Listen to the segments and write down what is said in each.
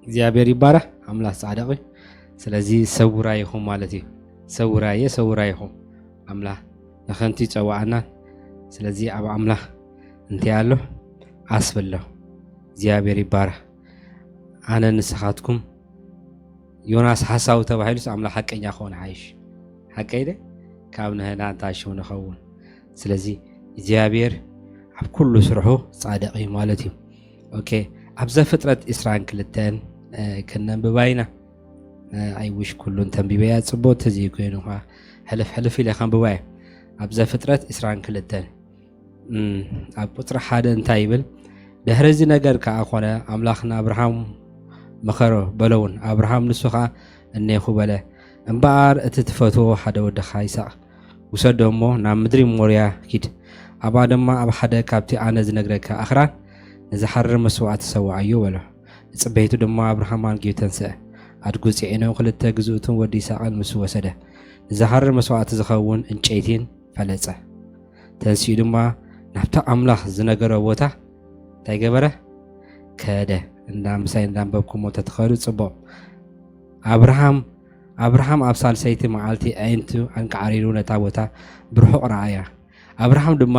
እግዚአብሔር ይባረክ አምላክ ጻድቅ ስለዚህ ሰውራይኹም ማለት እዩ ሰውራይኹም አምላክ ንኸንቲ ጸዋዕና ስለዚህ አብ አምላክ እንት ያሎ አስበለው እግዚአብሔር ይባረክ አነ ንስኻትኩም ዮናስ ሐሳው ተባሂሉስ አምላክ ሐቀኛ ኾነ አይሽ ሐቀይደ ካብ ነህና ታሽው ነኸውን ስለዚህ እግዚአብሔር አብ ኩሉ ስርሑ ጻድቅ ማለት እዩ ኦኬ አብዛ ፍጥረት እስራን ክልተን ከነንብባይና አይውሽ ኩሉን ተንቢበያ ጽቦት ተዚ ኮይኑ ሕልፍ ኢለ ከንብባይ አብዛ ፍጥረት እስራን ክልተን አብ ቁጥሪ ሓደ እንታይ ይብል ድሕረዚ ነገር ከዓ ኾነ አምላኽና አብርሃም መኸሮ በለውን አብርሃም ንሱ ከዓ እነይኹ በለ እምበኣር እቲ ትፈትዎ ሓደ ወድኻ ይስሐቅ ውሰዶ እሞ ናብ ምድሪ ሞርያ ኪድ አባ ድማ ኣብ ሓደ ካብቲ ኣነ ዝነግረካ ኣኽራን ንዝሓርር መስዋዕቲ ሰዋዓዮ በሎ ጽበይቱ ድማ አብርሃም አንጊዩ ተንስአ አድጉ ጽዒኖም ክልተ ግዝኡትን ወዲ ይስሐቅን ምስ ወሰደ ንዝሓርር መስዋዕቲ ዝኸውን እንጨይቲን ፈለጸ ተንስኡ ድማ ናብታ አምላኽ ዝነገሮ ቦታ እንታይ ገበረ ከደ እንዳምሳይ እንዳንበብኩሞ ተተኸዱ ጽቡቕ አብርሃም ኣብ ሳልሰይቲ መዓልቲ ዓይንቱ አንቃዕሪሩ ነታ ቦታ ብርሑቕ ረኣያ አብርሃም ድማ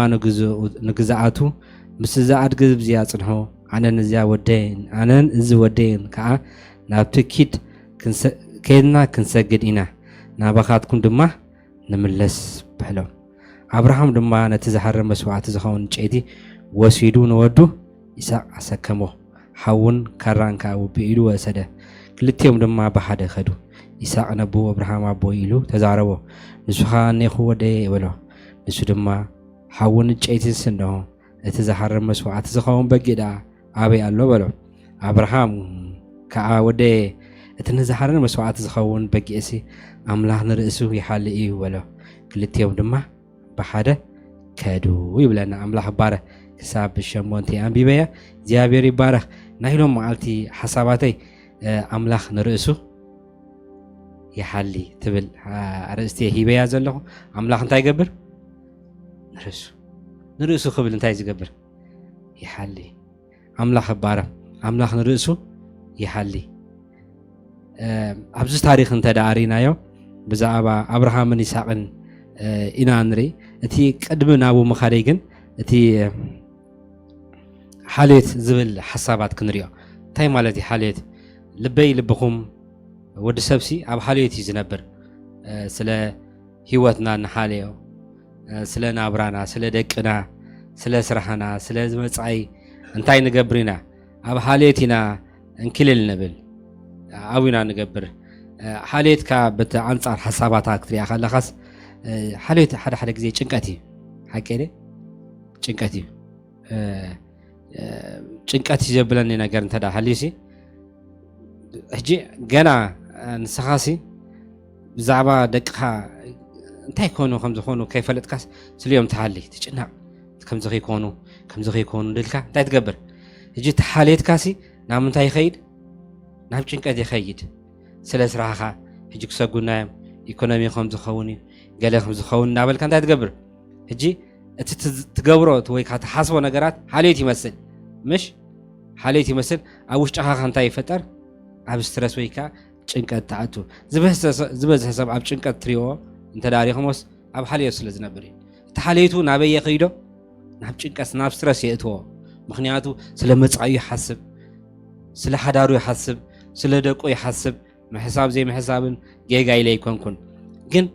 ንግዛኣቱ ምስ ዝኣድግ ብዝያ ጽንሖ ኣነን እዚ ወደይን ከዓ ናብቲ ከይድና ክንሰግድ ኢና ናባኻትኩም ድማ ንምለስ በሎም አብርሃም ድማ ነቲ ዝሓርር መስዋዕቲ ዝኸውን እንጨይቲ ወሲዱ ንወዱ ይስሐቅ ኣሰከሞ ሓውን ካራን ከዓ ውቢኢሉ ወሰደ ክልቲኦም ድማ ብሓደ ኸዱ ይስሐቅ ነቦ አብርሃም ኣቦ ኢሉ ተዛረቦ ንሱኻ እነይኹ ወደየ ይበሎ ንሱ ድማ ሓውን እንጨይቲስ እንሆ እቲ ዝሓርር መስዋዕቲ ዝኸውን በጊዕ ደኣ ኣበይ ኣሎ በሎ አብርሃም ከዓ ወደየ እቲ ንዝሓርር መስዋዕቲ ዝኸውን በጊዕሲ አምላኽ ንርእሱ ይሓሊ እዩ በሎ ክልቲኦም ድማ ብሓደ ከዱ ይብለና አምላኽ ባረ ክሳብ ብሸሞንተ አንቢበያ እግዚአብሔር ይባረክ ናይሎም መዓልቲ ሓሳባተይ አምላኽ ንርእሱ ይሓሊ ትብል አርእስቲ ሂበያ ዘለኹ አምላኽ እንታይ ይገብር ንርእሱ ክብል እንታይ ዝገብር ይሓሊ አምላኽ ባረ አምላኽ ንርእሱ ይሓሊ ኣብዚ ታሪክ እንተዳሪናዮ ብዛዕባ አብርሃምን ይስሐቅን ኢና ንርኢ እቲ ቅድሚ ናቡ መኻደይ ግን እቲ ሓልየት ዝብል ሓሳባት ክንሪኦ እንታይ ማለት እዩ ሓልየት ልበይ ልብኹም ወዲ ሰብሲ ኣብ ሓልየት እዩ ዝነብር ስለ ህይወትና ንሓልዮ ስለ ናብራና ስለ ደቅና ስለ ስራሕና ስለ ዝመጻኢ እንታይ ንገብር ኢና ኣብ ሓልየት ኢና እንክልል ንብል ኣብ ኢና ንገብር ሓልየትካ በቲ አንጻር ሓሳባታት ክትሪኣ ከለኻስ ሓልየት ሓደ ግዜ ጭንቀት እዩ ሓቀደ ጭንቀት እዩ ጭንቀት ይዘብለኒ ነገር እንተዳ ሓልዩሲ ሕጂ ገና ንስኻሲ ብዛዕባ ደቅኻ እንታይ ኮኑ ከም ዝኾኑ ከይፈለጥካስ ስልዮም ትሓሊ ትጭናቕ ከምዚ ከይኮኑ ድልካ እንታይ ትገብር ሕጂ ተሓልየትካሲ ናብ ምንታይ ይኸይድ ናብ ጭንቀት ይኸይድ ስለ ስራሕኻ ሕጂ ክሰጉናዮም ኢኮኖሚ ከም ዝኸውን እዩ ገለ ከም ዝኸውን እናበልካ እንታይ ትገብር ሕጂ እቲ ትገብሮ ወይ ከዓ ትሓስቦ ነገራት ሓልየት ይመስል ምሽ ሓልየት ይመስል ኣብ ውሽጥኻ እንታይ ይፈጠር ኣብ ስትረስ ወይ ከዓ ጭንቀት ተኣቱ ዝበዝሕ ሰብ ኣብ ጭንቀት ትሪኦ እንተዳሪኹሞስ ኣብ ሓልየት ስለ ዝነብር እዩ እቲ ሓልየቱ ናበይ የኸይዶ ናብ ጭንቀት ናብ ስትረስ የእትዎ ምክንያቱ ስለ መጻኢ ይሓስብ ስለ ሓዳሩ ይሓስብ ስለ ደቁ ይሓስብ ምሕሳብ ዘይምሕሳብን ጌጋ ኢለ ይኮንኩን ግን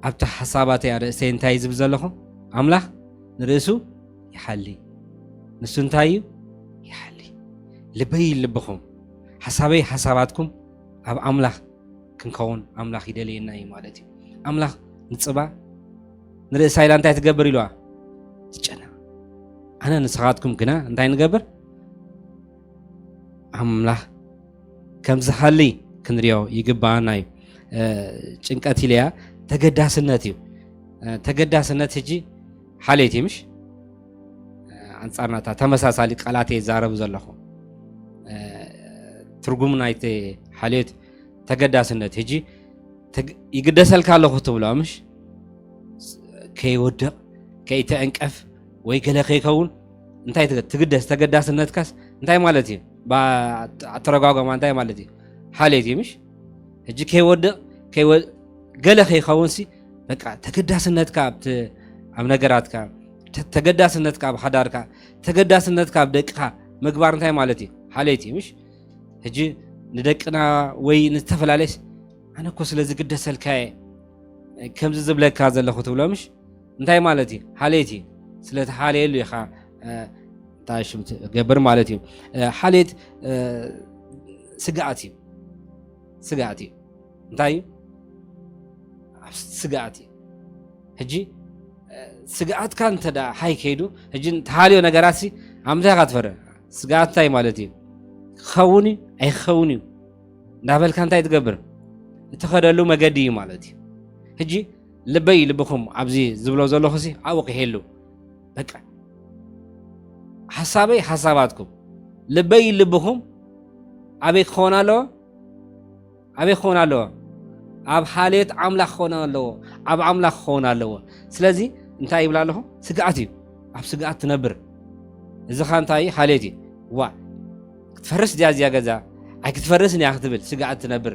ኣብታ ሓሳባተይ ኣርእስተይ እንታይ ዝብል ዘለኹ አምላኽ ንርእሱ ይሓሊ ንሱ እንታይ እዩ ይሓሊ ልበይ ልብኹም ሓሳበይ ሓሳባትኩም ኣብ አምላኽ ክንከውን አምላኽ ይደልየና እዩ ማለት እዩ አምላኽ ንፅባ ንርእሳ ኢላ እንታይ ትገብር ኢልዋ ትጨና ኣነ ንስኻትኩም ግና እንታይ ንገብር አምላኽ ከም ዝሓሊ ክንሪኦ ይግባአና እዩ ጭንቀት ኢለያ ተገዳስነት እዩ ተገዳስነት ሕጂ ሓልየት እዩ ምሽ አንጻርናታ ተመሳሳሊ ቃላት ይዛረቡ ዘለኹ ትርጉም ናይቲ ሓልየት ተገዳስነት ሕጂ ይግደሰልካ ኣለኹ ትብሎ ምሽ ከይወድቕ ከይተዕንቀፍ ወይ ገለ ከይከውን እንታይ ትግደስ ተገዳስነትካስ እንታይ ማለት እዩ ኣተረጓጓማ እንታይ ማለት እዩ ሓልየት እዩ ምሽ ሕጂ ከይወድቕ ገለ ከይኸውን በቃ ተገዳስነትካ ኣብ ነገራትካ ተገዳስነትካ ኣብ ሓዳርካ ተገዳስነትካ ኣብ ደቅኻ ምግባር እንታይ ማለት እዩ ሓልየት እዩ ምሽ ሕጂ ንደቅና ወይ ንዝተፈላለየስ ኣነ እኮ ስለ ዝግደሰልካየ ከምዚ ዝብለካ ዘለኹ ትብሎ ምሽ እንታይ ማለት እዩ ሓልየት እዩ ስለተሓልየሉ ኢኻ እንታይ ሽም ትገብር ማለት እዩ ሓልየት ስግኣት እዩ እንታይ እዩ ስግኣት እዩ ሕጂ ስግኣትካ እንተዳ ሓይ ከይዱ ሕጂ ተሓልዮ ነገራት ኣብ ምንታይ ኢኻ ትፈርህ ስግኣት እንታይ ማለት እዩ ክኸውን እዩ ኣይክኸውን እዩ እንዳበልካ እንታይ ትገብር እትኸደሉ መገዲ እዩ ማለት እዩ ሕጂ ልበይ ልብኹም ኣብዚ ዝብሎ ዘለኹ ኣብኡ ክሄሉ በቃ ሓሳበይ ሓሳባትኩም ልበይ ልብኹም ኣበይ ክኸውን ኣለዎ ኣብ ሓልየት ኣምላኽ ክኸውን ኣለዎ ኣብ ኣምላኽ ክኸውን ኣለዎ ስለዚ እንታይ ይብላ ኣለኹ ስግኣት እዩ ኣብ ስግኣት ትነብር እዚ ኻ እንታይ እዩ ሓልየት እዩ ዋ ክትፈርስ ድያ እዚያ ገዛ ኣይ ክትፈርስን እያ ክትብል ስግኣት ትነብር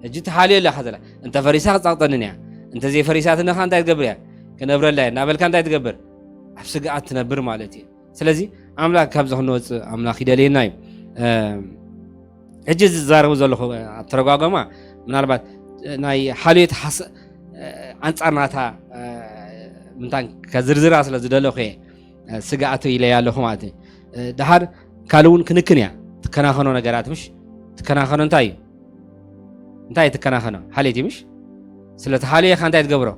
ሕጂ ተሓልዮ ኣለኻ ዘላ እንተ ፈሪሳ ክፃቕጠንን እያ እንተ ዘይፈሪሳትነኻ እንታይ ትገብር እያ ክነብረላ እያ እናበልካ እንታይ ትገብር ኣብ ስግኣት ትነብር ማለት እዩ ስለዚ ኣምላኽ ካብዚ ክንወፅእ ኣምላኽ ይደልየና እዩ ሕጂ ዝዛረቡ ዘለኹ ኣተረጓጎማ ምናልባት ናይ ሓልየት ኣንጻርናታ ምንታይ ከዝርዝራ ስለ ዝደለኹ እየ ስግኣት ኢለያ ኣለኹ ማለት እዩ ድሓር ካልእ እውን ክንክን እያ ትከናኸኖ ነገራት ምሽ ትከናኸኖ እንታይ እዩ ትከናኸኖ ሓልየት እዩ ምሽ ስለተሓልየኻ እንታይ ትገብሮ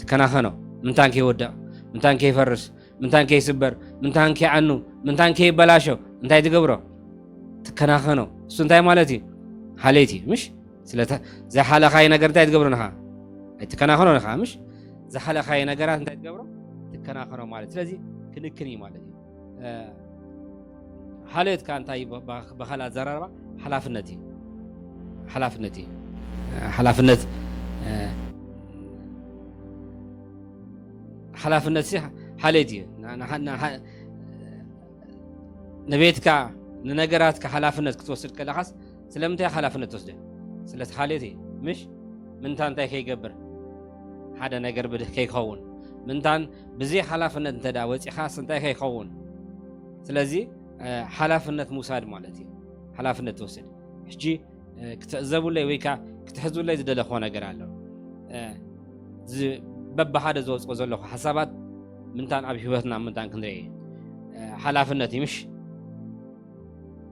ትከናኸኖ ምንታን ከይወድቕ ምንታን ከይፈርስ ምንታን ከይስበር ምንታን ከይዓኑ ምንታን ከይበላሾ እንታይ ትገብሮ ትከናኸኖ እሱ እንታይ ማለት እዩ ሓልየት እዩ ምሽ ዘይሓለኻየ ነገር እንታይ ትገብሮ ንኻ ኣይትከናኸኖ ንኻ ምሽ ዝሓለኻየ ነገራት እንታይ ትገብሮ ትከናኸኖ ማለት ስለዚ ክንክን እዩ ማለት እዩ ሓልየትካ እንታይ ብኻልእ ኣዘራርባ ሓላፍነት እዩ ሓላፍነት ሓልየት እዩ ንቤትካ ንነገራትካ ሓላፍነት ክትወስድ ከለኻስ ስለምንታይ ሓላፍነት ትወስደ ስለቲ ሓልየት እዩ ምሽ ምንታን እንታይ ከይገብር ሓደ ነገር ብድህ ከይኸውን ምንታን ብዘይ ሓላፍነት እንተዳ ወፂኻስ እንታይ ከይኸውን ስለዚ ሓላፍነት ምውሳድ ማለት እዩ ሓላፍነት ትወስድ ሕጂ ክትዕዘቡለይ ወይ ከዓ ክትሕዝቡለይ ዝደለኽዎ ነገር ኣሎ በብሓደ ዝወፅኦ ዘለኹ ሓሳባት ምንታን ኣብ ሂወትና ምንታን ክንርኢ ሓላፍነት እዩ ምሽ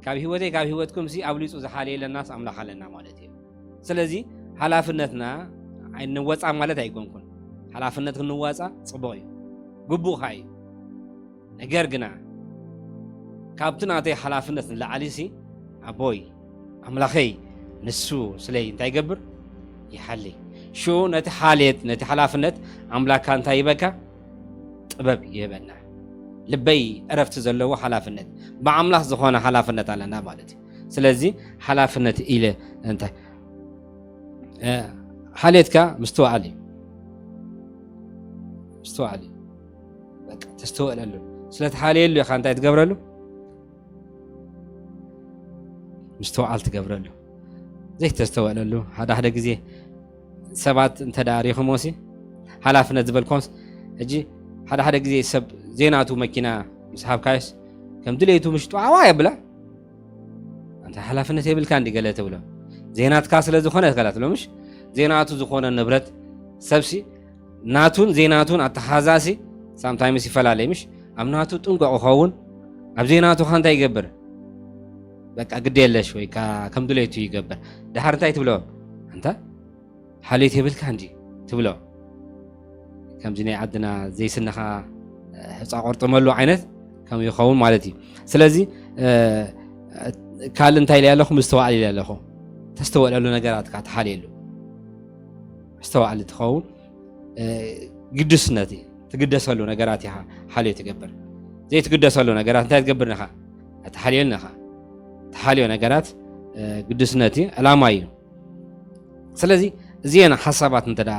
ካብ ሂወተይ ካብ ሂወትኩም ኣብሊፁ ዝሓልየለናስ ኣምላኽ ኣለና ማለት እዩ ስለዚ ሓላፍነትና ንወፃእ ማለት ኣይኮንኩን ሓላፍነት ክንዋፃእ ፅቡቕ እዩ ግቡእ ኻ እዩ ነገር ግና ካብቲ ናተይ ሓላፍነት ንላዕሊ ኣቦይ ኣምላኸይ ንሱ ስለይ እንታይ ይገብር ይሓሊ ሽኡ ነቲ ሓልየት ነቲ ሓላፍነት ኣምላክካ እንታይ ይበካ ጥበብ ይህበና ልበይ ዕረፍቲ ዘለዎ ሓላፍነት ብኣምላኽ ዝኾነ ሓላፍነት ኣለና ማለት እዩ ስለዚ ሓላፍነት ኢለ እንታይ ሓልየትካ ምስትዋዕል እዩ በቃ ተስተውዕለሉ ስለተሓልየሉ ኢኻ እንታይ ትገብረሉ ምስትዋዕል ትገብረሉ ዘይተስተውዕለሉ ሓደ ግዜ ሰባት እንተዳሪኹሞሲ ሓላፍነት ዝበልኮምስ ሕጂ ሓደ ግዜ ሰብ ዜናቱ መኪና ምስ ሃብካዮስ ከም ድሌቱ ምሽጡ ኣዋ የብላ እንታ ሓላፍነት የብልካ እንዲ ገለ ትብሎ ዜናትካ ስለ ዝኾነ ትከላትሎ ምሽ ዜናቱ ዝኾነ ንብረት ሰብሲ ናቱን ዜናቱን ኣተሓዛሲ ሳምታይምስ ይፈላለዩ ምሽ ኣብ ናቱ ጥንቁቕ ክኸውን ኣብ ዜናቱ ኻ እንታይ ይገብር በቃ ግድ የለሽ ወይ ከም ድሌቱ ይገብር ድሓር እንታይ ትብሎ እንታ ሓልየት የብልካ እንዲ ትብሎ ከምዚ ናይ ዓድና ዘይስነኻ ህፃ ቆርጥመሉ ዓይነት ከም ይኸውን ማለት እዩ ስለዚ ካልእ እንታይ ኢለ ኣለኹ ምስተዋዕል ኢለ ኣለኹ ተስተውዕለሉ ነገራትካ ተሓልየሉ ምስተዋዕል ትኸውን ግድስነት ትግደሰሉ ነገራት ኢኻ ሓልዮ ትገብር ዘይትግደሰሉ ነገራት እንታይ ትገብር ንኻ ተሓልየሉ ንኻ ተሓልዮ ነገራት ግድስነት ዕላማ እዩ ስለዚ እዚአን ሓሳባት እንተዳ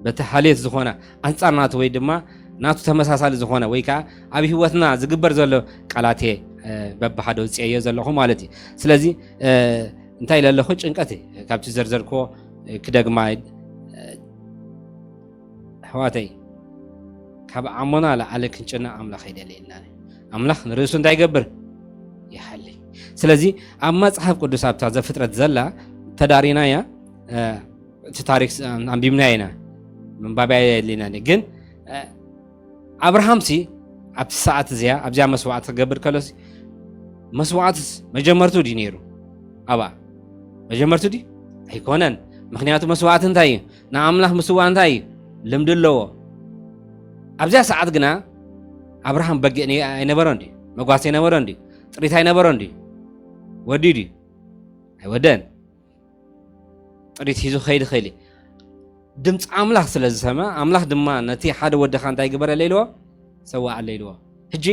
በቲ ሓልየት ዝኾነ ኣንጻር ናቱ ወይ ድማ ናቱ ተመሳሳሊ ዝኾነ ወይ ከዓ ኣብ ሂወትና ዝግበር ዘሎ ቃላት በባሓደ ውፅየ ዘለኹ ማለት እዩ ስለዚ እንታይ ለለኹ ጭንቀት ካብቲ ዘርዘርክዎ ክደግማ ኣሕዋተይ ካብ ዓሞና ላዓለ ክንጭና ኣምላኽ ይደልየልና ኣምላኽ ንርእሱ እንታይ ይገብር ይሓሊ ስለዚ ኣብ መፅሓፍ ቅዱስ ኣብታ ዘፍጥረት ዘላ ተዳሪናያ እቲ ታሪክ ኣንቢብና ኢና ምንባብያ የድልየና ግን አብርሃምሲ ኣብቲ ሰዓት እዚኣ ኣብዚያ መስዋዕት ክገብር ከሎሲ መስዋዕትስ መጀመርቱ ዲ ነይሩ ኣባ መጀመርቱ ዲ ኣይኮነን ምክንያቱ መስዋዕት እንታይ እዩ ንኣምላኽ ምስዋዕ እንታይ እዩ ልምዲ ኣለዎ ኣብዚያ ሰዓት ግና አብርሃም በጊዕ ኣይነበሮ እንዲ መጓስ ኣይነበሮ እንዲ ጥሪት ኣይነበሮ እንዲ ወዲ ዲ ኣይወደን ጥሪት ሒዙ ኸይድ ኸይሊ ድምፂ ኣምላኽ ስለ ዝሰምዐ ኣምላኽ ድማ ነቲ ሓደ ወድኻ እንታይ ግበረ ለይልዎ ሰዋዕ ለይልዎ ሕጂ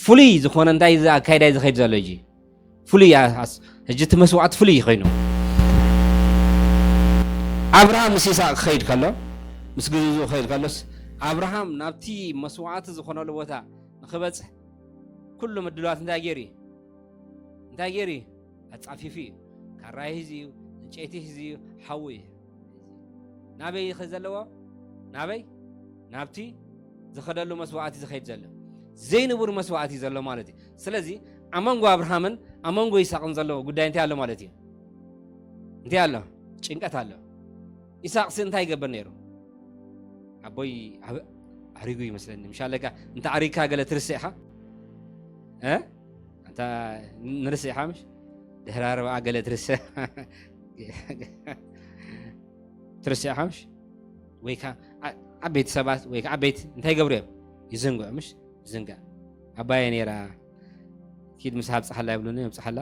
ፍሉይ ዝኾነ እንታይ ኣካይዳ ዝኸይድ ዘሎ ሕጂ ፍሉይ ሕጂ እቲ መስዋዕት ፍሉይ ኮይኑ አብርሃም ምስ ይስሐቅ ክኸይድ ከሎ ምስ ግዝኡ ክኸይድ ከሎስ አብርሃም ናብቲ መስዋዕት ዝኾነሉ ቦታ ንኽበፅሕ ኩሉ ምድሏት እንታይ ገይሩ ኣፃፊፉ እዩ ካራይ ሒዙ እዩ ዕንጨይቲ ሒዙ እዩ ሓዊ እዩ ናበይ ይኸድ ዘለዎ ናበይ ናብቲ ዝኸደሉ መስዋዕት ዝኸይድ ዘሎ ዘይንቡር መስዋዕት እዩ ዘሎ ማለት እዩ ስለዚ ኣመንጎ አብርሃምን ኣመንጎ ይስሐቅን ዘሎ ጉዳይ እንታይ ኣሎ ማለት እዩ እንታይ ኣሎ ጭንቀት ኣሎ ይስሐቅሲ እንታይ ይገብር ነይሩ ኣቦይ ኣሪጉ ይመስለኒ ምሻለካ እንተ ኣሪግካ ገለ ትርስዕኻ እንታ ንርስዕኻ ምሽ ድሕሪ 40 ገለ ትርስዕኻ ምሽ ወይ ከዓ ዓበይቲ ሰባት ወይ ከዓ ዓበይቲ እንታይ ገብሩ እዮም ይዝንግዑ ምሽ ይዝንጋዕ ኣባየ ነይራ ኪድ ምስ ሃብፅሓላ ይብሉኒ የብፅሓላ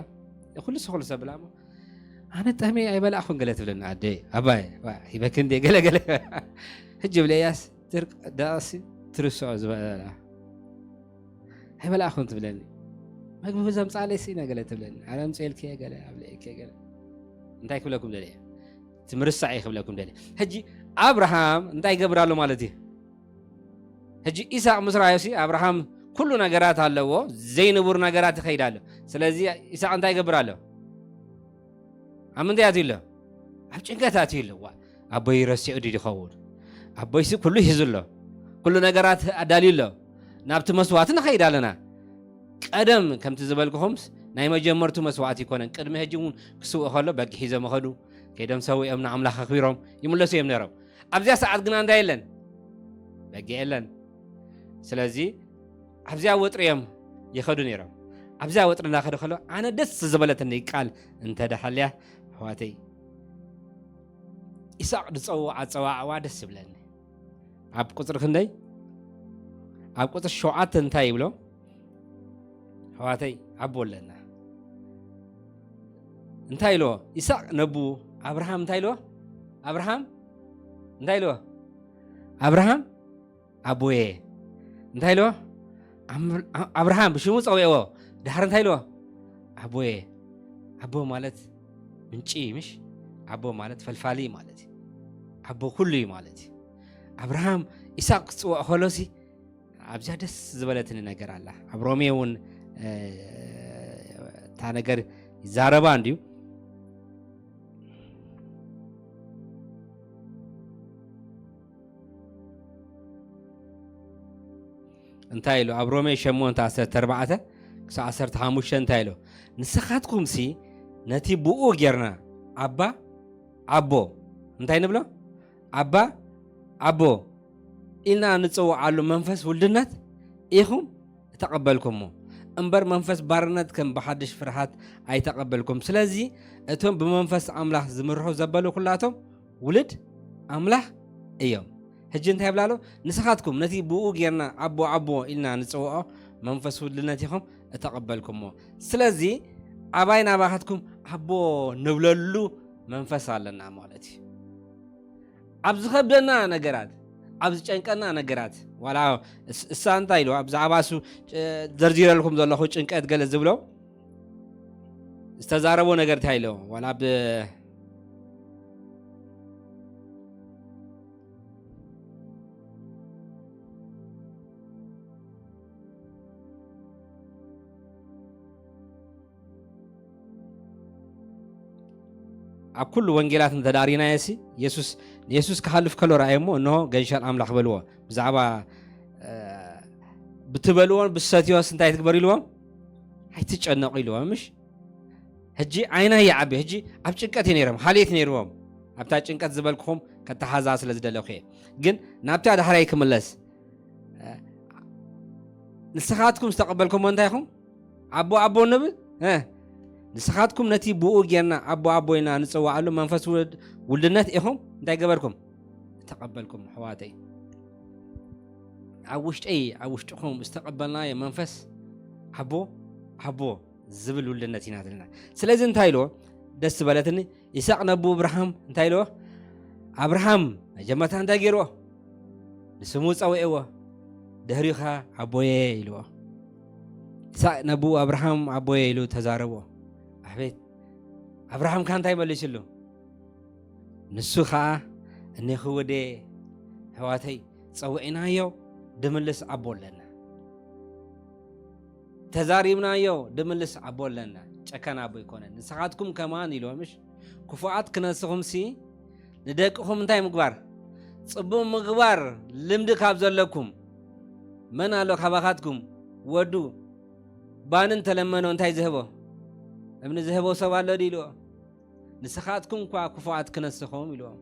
ኩሉ ሰብ ብላ ኣነ ጠህሜ ኣይበላእኹን ገለ ትብለኒ ኣደ ኣባየ ሂበክንዴ ገለገለ ሕጂ ብለያስ ደቕሲ ትርስዖ ዝበላ ኣይበላእኹን ትብለኒ መግቢ ብዘምፃለይሲ ኢና ገለ ትብለኒ ኣነ ምፅልክየ ገለ ኣብለእክየ ገለ እንታይ ክብለኩም ደልየ ትምርሳዕ ይክብለኩም ደልየ ሕጂ አብርሃም እንታይ ይገብራሉ ማለት እዩ ሕጂ ይስሐቅ ምስ ራእዮሲ አብርሃም ኩሉ ነገራት ኣለዎ ዘይንቡር ነገራት ይኸይድ ኣሎ ስለዚ ይስሐቅ እንታይ ይገብር ኣሎ ኣብ ምንታይ ኣትዩ ኣሎ ኣብ ጭንቀት ኣትዩ ኣሎ ኣቦይ ረሲዑ ዲ ይኸውን ኣቦይሲ ኩሉ ሒዙ ኣሎ ኩሉ ነገራት ኣዳልዩ ኣሎ ናብቲ መስዋዕት ንኸይድ ኣለና ቀደም ከምቲ ዝበልክኹምስ ናይ መጀመርቱ መስዋዕት ይኮነን ቅድሚ ሕጂ እውን ክስውእ ከሎ በጊ ሒዞም ኸዱ ከይዶም ሰዊኦም ንኣምላኽ ኣኽቢሮም ይምለሱ እዮም ነይሮም ኣብዚያ ሰዓት ግና እንታይ የለን በጊ የለን ስለዚ ኣብዚያ ወጥሪ እዮም ይኸዱ ነይሮም ኣብዚያ ወጥሪ እናኸዱ ከሎ ኣነ ደስ ዝበለትኒ ቃል እንተደሓልያ ኣሕዋተይ ይስሐቅ ዝፀውዓ ፀዋዕዋ ደስ ይብለኒ ኣብ ቁፅሪ ክንደይ ኣብ ቁፅሪ 7 እንታይ ይብሎ ኣሕዋተይ ኣቦ ኣለና እንታይ ኢልዎ ይስሐቅ ነቡ አብርሃም እንታይ ኢልዎ አብርሃም እንታይ ኢልዎ አብርሃም ኣቦዬ እንታይ ኢልዎ አብርሃም ብሽሙ ፀዊዕዎ ድሓር እንታይ ኢልዎ ኣቦዬ ኣቦ ማለት ምንጪ ምሽ ኣቦ ማለት ፈልፋሊ ማለት እዩ ኣቦ ኩሉ እዩ ማለት እዩ አብርሃም ይስሐቅ ክፅውዕ ከሎሲ ኣብዚያ ደስ ዝበለትኒ ነገር ኣላ ኣብ ሮሜ እውን እታ ነገር ይዛረባ እንድዩ እንታይ ኢሉ ኣብ ሮሜ 8:14 ክሳብ 15 እንታይ ኢሉ ንስኻትኩምሲ ነቲ ብኡ ጌርና ኣባ ኣቦ እንታይ ንብሎ ኣባ ኣቦ ኢልና ንፅውዓሉ መንፈስ ውልድነት ኢኹም ተቐበልኩምሞ እምበር መንፈስ ባርነት ከም ብሓድሽ ፍርሃት ኣይተቐበልኩም ስለዚ እቶም ብመንፈስ ኣምላኽ ዝምርሑ ዘበሉ ኩላቶም ውልድ ኣምላኽ እዮም ሕጂ እንታይ ብላሎ ንስኻትኩም ነቲ ብኡ ጌርና ኣቦ ኣቦ ኢልና ንፅውዖ መንፈስ ውልድነት ኢኹም ተቐበልኩምሞ ስለዚ ኣባይ ናባኻትኩም ኣቦ ንብለሉ መንፈስ ኣለና ማለት እዩ ኣብ ዝኸብደና ነገራት ኣብ ዝጨንቀና ነገራት ዋላ እሳ እንታይ ኢሉ ብዛዕባ እሱ ዘርዚረልኩም ዘለኹ ጭንቀት ገለ ዝብሎ ዝተዛረቦ ነገር እንታይ ኢሉ ዋላ كل وانجيلات تدارينا يسوس كحلف كل رأيمه إنه جنشان أملاك بلوه بزعبا بتبلون بالساتيوس انتي تكبري لهم هاي تتشنقي لهم مش هجي عينها يا عبي هجي عب ጭንቀት ينيرهم حاليت ينيرهم عبتا ጭንቀት زبالكم كتحازا سلازدلو خي ግን ናብታ ዳህራይ ክምለስ ንስኻትኩም ዝተቀበልኩም እንታይኹም አቦ ንብል ንስኻትኩም ነቲ ብኡ ጌርና አቦ ኢና ንጽዋዓሉ መንፈስ ውልድነት ኢኹም እንታይ ገበርኩም ተቀበልኩም ሕዋተይ አውሽጥኹም ዝተቀበልናዮ መንፈስ አቦ ዝብል ውልድነት ኢና ዘለና ስለዚ እንታይ ኢልዎ ደስ በለትኒ ይስሐቅ ነቡ አብርሃም እንታይ ኢልዎ አብርሃም መጀመርታ እንታይ ገይርዎ ንስሙ ፀዊዕዎ ድሕሪኻ አቦዬ ኢልዎ ይስሐቅ ነቡ አብርሃም አቦዬ ኢሉ ተዛረቦ አቤት አብርሃም ካንታይ መልሽሉ ንሱ ከዓ እኔኹ ወደ ሕዋተይ ፀዊዕናዮ ድምልስ አቦ ኣለና ተዛሪብናዮ ድምልስ አቦ ኣለና ጨከና አቦ ይኮነን ንስኻትኩም ከማን ኢልዎምሽ ክፉዓት ክነስኹም ሲ ንደቅኹም እንታይ ምግባር ጽቡቕ ምግባር ልምዲ ካብ ዘለኩም መን ኣሎ ካባኻትኩም ወዱ ባንን ተለመኖ እንታይ ዝህቦ እምኒ ዝህቦ ሰብ ኣሎ ኢልዎ ንስኻትኩም እኳ ክፉዓት ክነስኹም ኢልዎም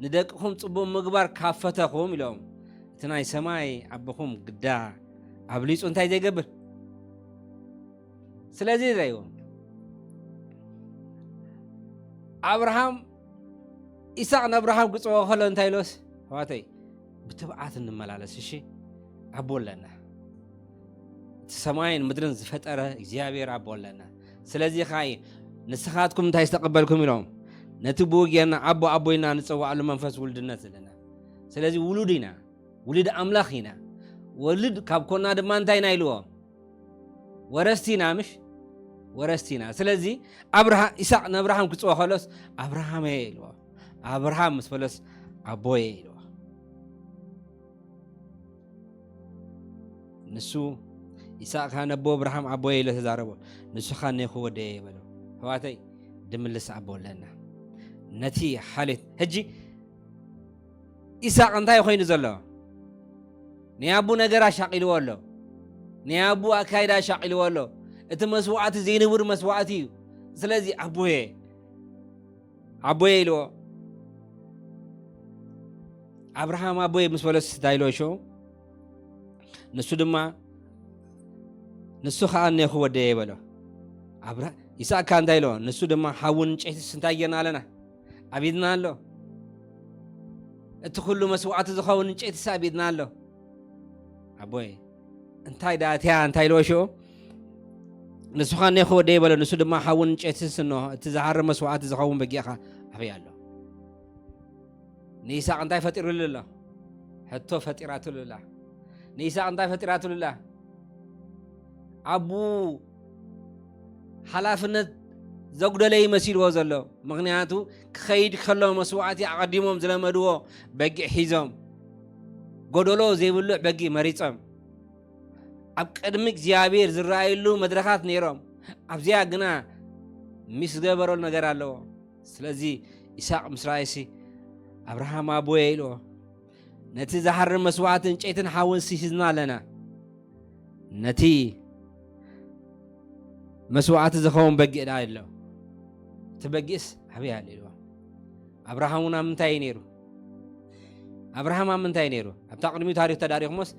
ንደቅኹም ጽቡቕ ምግባር ካፈተኹም ኢልዎም እቲ ናይ ሰማይ አቦኹም ግዳ አብሊጹ እንታይ ዘይገብር ስለዚ ዘይዎም አብርሃም ይስሐቅ ንአብርሃም ክጽውዖ ከሎ እንታይ ኢሎስ ሕዋተይ ብትብዓት እንመላለስ እሺ አቦ ኣለና እቲ ሰማይን ምድርን ዝፈጠረ እግዚአብሔር አቦ ኣለና ስለዚ ኻይ ንስኻትኩም እንታይ ዝተቀበልኩም ኢሎም ነቲ ብኡ ጌርና አቦ ኢና ንጽዋዓሉ መንፈስ ውልድነት ዘለና ስለዚ ውሉድ ኢና ውሉድ አምላኽ ኢና ወልድ ካብ ኮና ድማ እንታይ ኢና ኢልዎ ወረስቲና ምሽ ወረስቲና ስለዚ ይስሐቅ ንአብርሃም ክጽውዖ ከሎስ አብርሃም ኢልዎ አብርሃም ምስ በለስ አቦዬ ኢልዎ ንሱ ይስሐቅ ከዓ ነቦ አብርሃም አቦዬ ኢሉ ተዛረቦ ንሱ ከዓ እኔኹ ወደየ በሎ ሕዋተይ ድምልስ አቦ ኣለና ነቲ ሓሌት ሕጂ ይስሐቅ እንታይ ኮይኑ ዘሎ ናይ አቡ ነገር አሻቂልዎ ኣሎ ናይ አቡ አካይዳ አሻቂልዎ ኣሎ እቲ መስዋዕቲ ዘይንብር መስዋዕቲ እዩ ስለዚ አቦዬ ኢልዎ አብርሃም አቦዬ ምስ በለስ እንታይ ኢልዎ ሾ ንሱ ከዓ እኔኹ ወደየ በሎ ይስሐቅ ከዓ እንታይ ኢልዎ ንሱ ድማ ሓውን እንጨይትስ እንታይ ጌርና ኣለና አቢድና ኣሎ እቲ ኩሉ መስዋዕቲ ዝኸውን እንጨይትስ አቢድና ኣሎ አቦዬ እንታይ ዳእትያ እንታይ ኢልዎ ሾ ንሱ ከዓ እኔኹ ወደየ በሎ ንሱ ድማ ሓውን እንጨይትስ እንሆ እቲ ዝሃርም መስዋዕቲ ዝኸውን በጊዕኻ ኣበይ ኣሎ ንይስሐቅ እንታይ ፈጢሩሉ ኣሎ ሕቶ ፈጢራትሉ ኣላ ንይስሐቅ እንታይ ፈጢራትሉ ኣላ አቡ ሓላፍነት ዘጉደለ ይመሲልዎ ዘሎ ምክንያቱ ክኸይድ ከሎ መስዋዕቲ አቀዲሞም ዝለመድዎ በጊዕ ሒዞም ጎደሎ ዘይብሉዕ በጊዕ መሪፆም ኣብ ቅድሚ እግዚአብሔር ዝረአየሉ መድረኻት ነይሮም ኣብዚያ ግና ሚስ ገበረሉ ነገር ኣለዎ ስለዚ ይስሐቅ ምስ ረአየሲ አብርሃም አቦዬ ኢልዎ ነቲ ዝሃርም መስዋዕቲ እንጨይትን ሓውን ሒዝና ኣለና ነቲ መስዋዕቲ ዝኸውን በጊዕ ዳ ኣሎ እቲ በጊዕስ ኣበይ ኣሎ ኢልዎ አብርሃም ኣብ ምንታይ ነይሩ ኣብታ ቅድሚኡ ታሪክ ተዳሪኹሞስ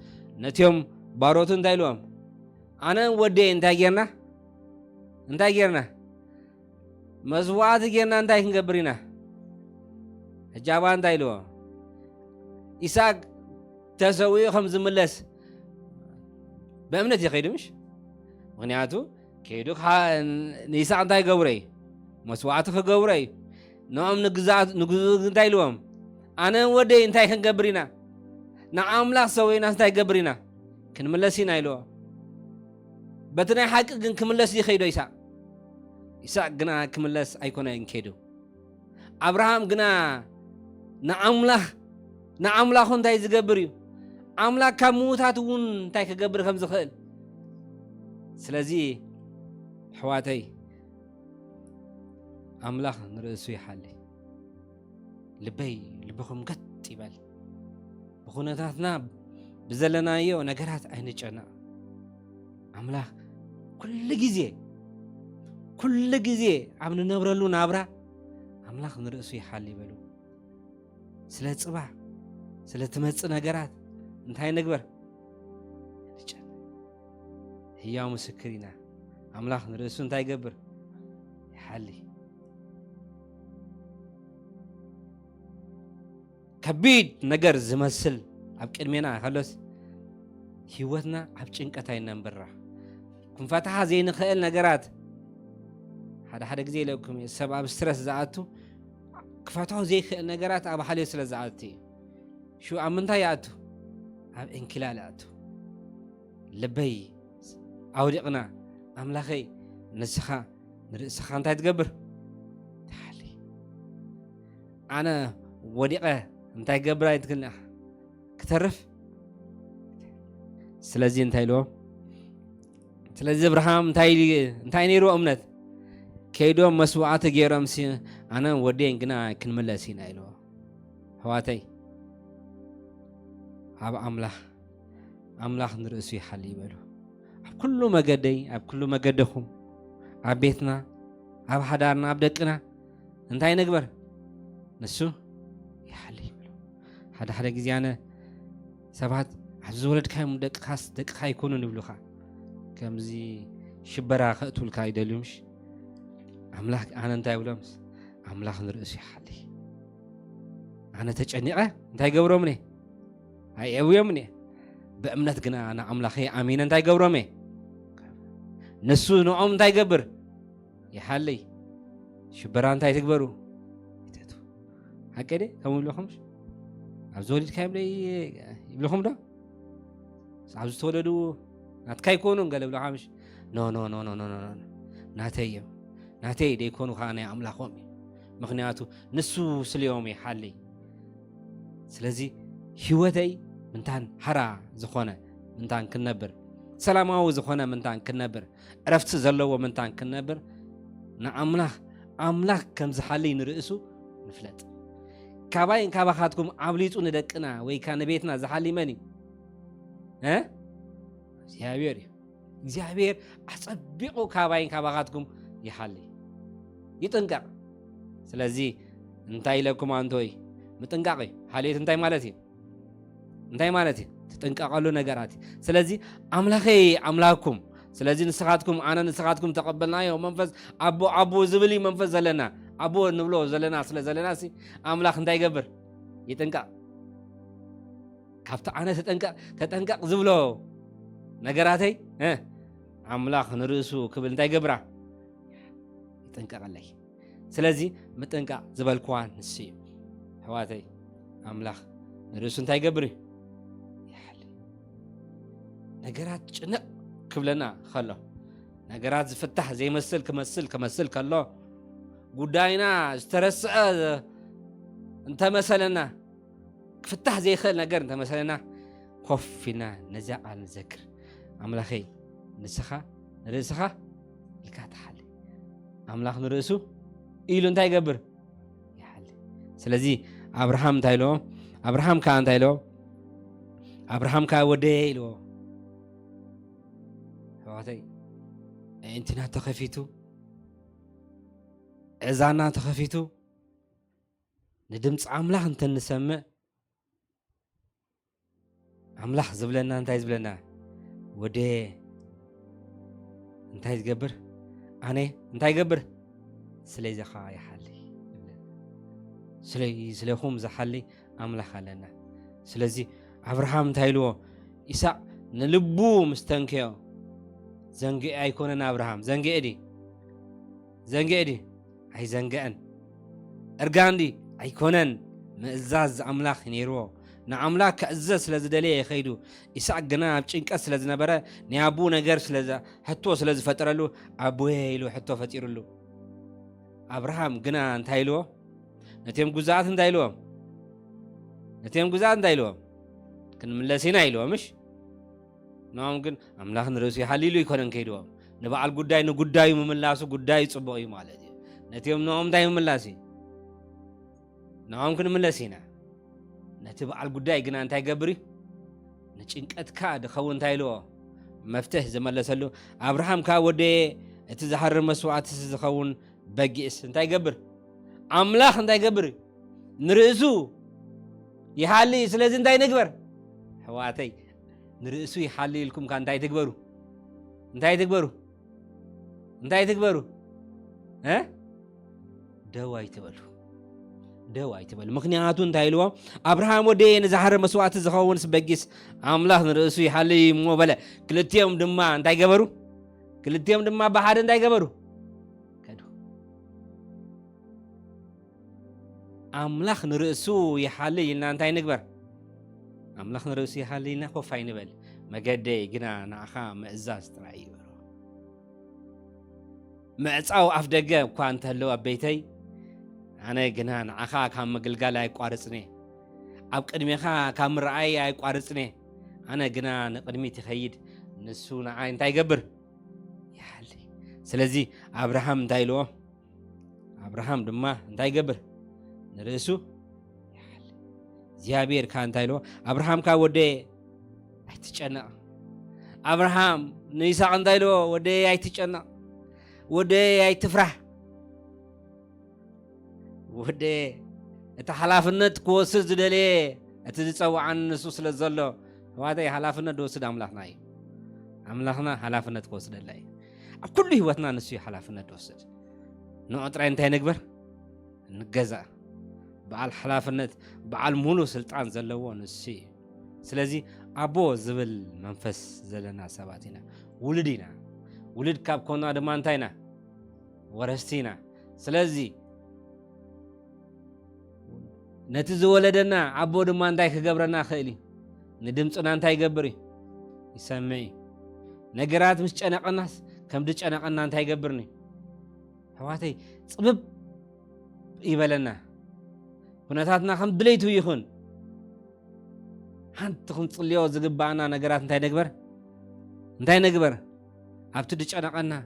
ነቲዮም ባሮቱ እንታይ ኢልዎም ኣነ ወደየ እንታይ ጌርና መስዋዕቲ ጌርና እንታይ ክንገብር ኢና ሕጃባ እንታይ ኢልዎ ይስሐቅ ተሰዊኡ ከም ዝምለስ በእምነት ይኸይዱ ምሽ ምክንያቱ ከይዱ ንይስሐቅ እንታይ ገብረ እዩ መስዋዕቲ ክገብረ እዩ ንኦም ንግዙእ እንታይ ኢልዎም ኣነ ወደይ እንታይ ክንገብር ኢና ንኣምላኽ ሰዊና እንታይ ገብር ኢና ክንምለስ ኢና ኢልዎ በቲ ናይ ሓቂ ግን ክምለስ ይኸይዶ ይስሐቅ ግና ክምለስ ኣይኮነን ከይዱ አብርሃም ግና ንኣምላኹ እንታይ ዝገብር እዩ ኣምላክ ካብ ምዉታት እውን እንታይ ክገብር ከም ዝኽእል ስለዚ ሕዋተይ أملاخ نرأسو يحلي لبخم قط يبال بخونتاتنا بزلنا يو نقرات عين جنا أملاخ كل جزء عم نبرلو نابرا أملاخ نرأسو يحلي بلو سلا تصبح سلا تمتص نقرات انتهي نقبر هي مسكرينا أملاخ نرأسو انتهي قبر يحلي كبيد نجر زمسل عب كلمينا خلص هيوتنا عب ጭንቀታይና نبرة كن فتحة زي نخيل نجرات هذا جزء لكم السبب ستريس زعتو كفتحوا زي نجرات عب حالي سلا زعتي شو عمنتا ياتو عب انكلالاتو لبي أودقنا أملاخي نسخة نرسخة أنت تقبر تحلي أنا ودقة أنت قبرة يتكلنا كترف سلازي انتاي لو سلازي إبراهام انتاي نيرو أمنت كيدو مسوعات غيرهم سي أنا ودين كنا كنملا سينا إلو هواتي هاب أملاح نرأسو يحلي بلو كل ما قدي كل ما قدهم بيتنا حدارنا دقنا انتاي نقبر نسو يحلي بلو هذا جزء أنا سبعت عزولد كم دق خاي يكونوا نبلوخا كم زي شبرا خطول كاي دلومش أملاح أنا انتاي بلومس أملاح نرأسو يحلي أنا تجنيقه انتاي قبرو مني هاي أويا مني بأمنت قنا أنا أملاخي أمين انتاي قبرو مني نسو نوعم انتاي قبر يحلي شبرا انتاي تقبرو هكذا كم يبلوخمش عزولد كاي يبلوخم ده عاوز تولدوا ناتكاي يكونوا قال له حامش نو ناتي دي يكونوا خانه املاخهم مخنياتو نسو سليوم يحلي سلازي هيوتي منتان حرا زخونه منتان كنبر سلاماو زخونه منتان كنبر عرفت زلو منتان كنبر نا املاخ كم زحلي نرئسو نفلت كاباين كاباخاتكم عبليصو ندقنا وي كان بيتنا زحلي مني ها እግዚአብሔር አጸብቆ ካባይን ካባጋትኩም ይሐልይ ይጥንቀቅ ስለዚህ እንታይ ለኩም አንቶይ ምጥንቃቂ ሐሌት እንታይ ማለት ተጠንቀቃሉ ነገራት ስለዚህ አምላኩም ስለዚህ ንስኻትኩም አነ ንስኻትኩም ተቀበልናዮ መንፈስ አቦ ዝብሊ መንፈስ ዘለና አቦ ንብሎ ዘለና ስለ ዘለና አምላክ እንታይ ገብር ይጥንቀቅ ካብታ አነ ተጠንቀቅ ዝብሎ ነገራተይ አምላክ ንርእሱ ክብል እንታይ ገብራ ይጥንቀቀለይ ስለዚህ ምጥንቃቅ ዝበልኳን ንስ ሕዋተይ አምላክ ንርእሱ እንታይ ገብር ይሐልይ ነገራት ጭንቅ ክብለና ከሎ ነገራት ዝፍታሕ ዘይመስል ክመስል ከሎ ጉዳይና ዝተረስዐ እንተመሰለና ክፍታሕ ዘይኽእል ነገር እንተመሰለና ኮፊና ነዛ ቃል ንዘክር أملاخي نسخة نرسخة الكاتحل أملاخ نرسو إيلو انتاي قبر يحل سلازي أبراهام تايلو أبراهام كان تايلو أبراهام كان وديلو هواتي انتنا تخفيتو إزانا تخفيتو ندمت أملاخ انت نسمع أملاخ زبلنا انتاي زبلنا ودي انتاي تقبر أنا انتاي قبر سلي زخا يحلي سلي خوم زحلي أملاخ لنا سلازي أبراهام تايلو إساء نلبو مستنكيو زنقي أيكوننا أبراهام زنقي إدي أي زنقان أرقان دي أيكونن مئزاز أملاخ نيرو نعملاك كأزز لزدليه يخيدو إساق جناب تشينك أسلز نبرة نيابو نجرس لذا حتى سلز فترلو أبوه له حتى فتيرلو أبراهام جنا انتايلو نتيم جزات انتايلو كن من لسينا يلو مش نعم كن أملاك نرسي حليلو يكونن كيدو نبع الجداي نجداي مملاسو جداي صباي مالدي نتيوم نوم دايم ملاسي نوم كن ملاسينا نتبع القداي قنا انتاي قبري نچنقت كاد خون تايلو مفتح زملسلو ابراهام كا ودي اتزحر مسوعات زخون بقيس انتاي قبر املاح انتاي قبر نرئسو يحالي سلازي انتاي نقبر حواتي نرئسو يحالي لكم كان انتاي تقبرو انتاي تقبرو انتاي تقبرو ها دواي تبلو دواي تبلو مخنياتو انتاي لو ابراهام ودي نزحر مسوعات زخون بقيس املاح نرئسو يحالي مو بلا كلتيهم دما انتاي قبرو كلتيهم دما بحاد انتاي قبرو أملاخ نرأسو يحالي لنا انتاي نقبر أملاخ نرأسو يحالي لنا خوفاي نبل مقدي قنا ناخا مأزاز ترعي برو مأزاو أفدقا وكوان تهلو أبيتي أنا قنا ناخا كام مقلقال اي قوارسني أب قدميخا كام رأي اي قوارسني أنا قنا نقدمي تخيد نسو نعاي انتاي قبر يحالي سلازي أبراهام انتاي لو أبراهام دما انتاي قبر نرسو زيابير كان تايلو ابراهام كا ودي ايتچنا ابراهام نيسا كان تايلو ودي ايتچنا ودي ايتفرح ودي اتحلافنت كوسز دلي اتزصوا عن نسو سلازلو هواده حلافنت دوسد املاحناي املاحنا حلافنت كوسد لاي كل هوتنا نسو حلافنت دوسد نوطرا انتي نغبر نغزا بعال حلافنت بعال مولو سلطان زلوو نسي سلازي ابو زبل منفس زلنا سباتينا ولدينا ولد كاب كونا دمانتاينا ورستينا سلازي نتز ولدنا ابو دمانتاي كغبرنا خيلي ندمصنا انتاي غبري يسمعي نغرات مش ጨነቀናስ ከም ድጨነቀና انتاي غبرني حواتي صبب يبلنا كناتنا خم دليتو يخون حنت خم تصليو زغبانا نغرات انتاي نغبر ابت دچنقنا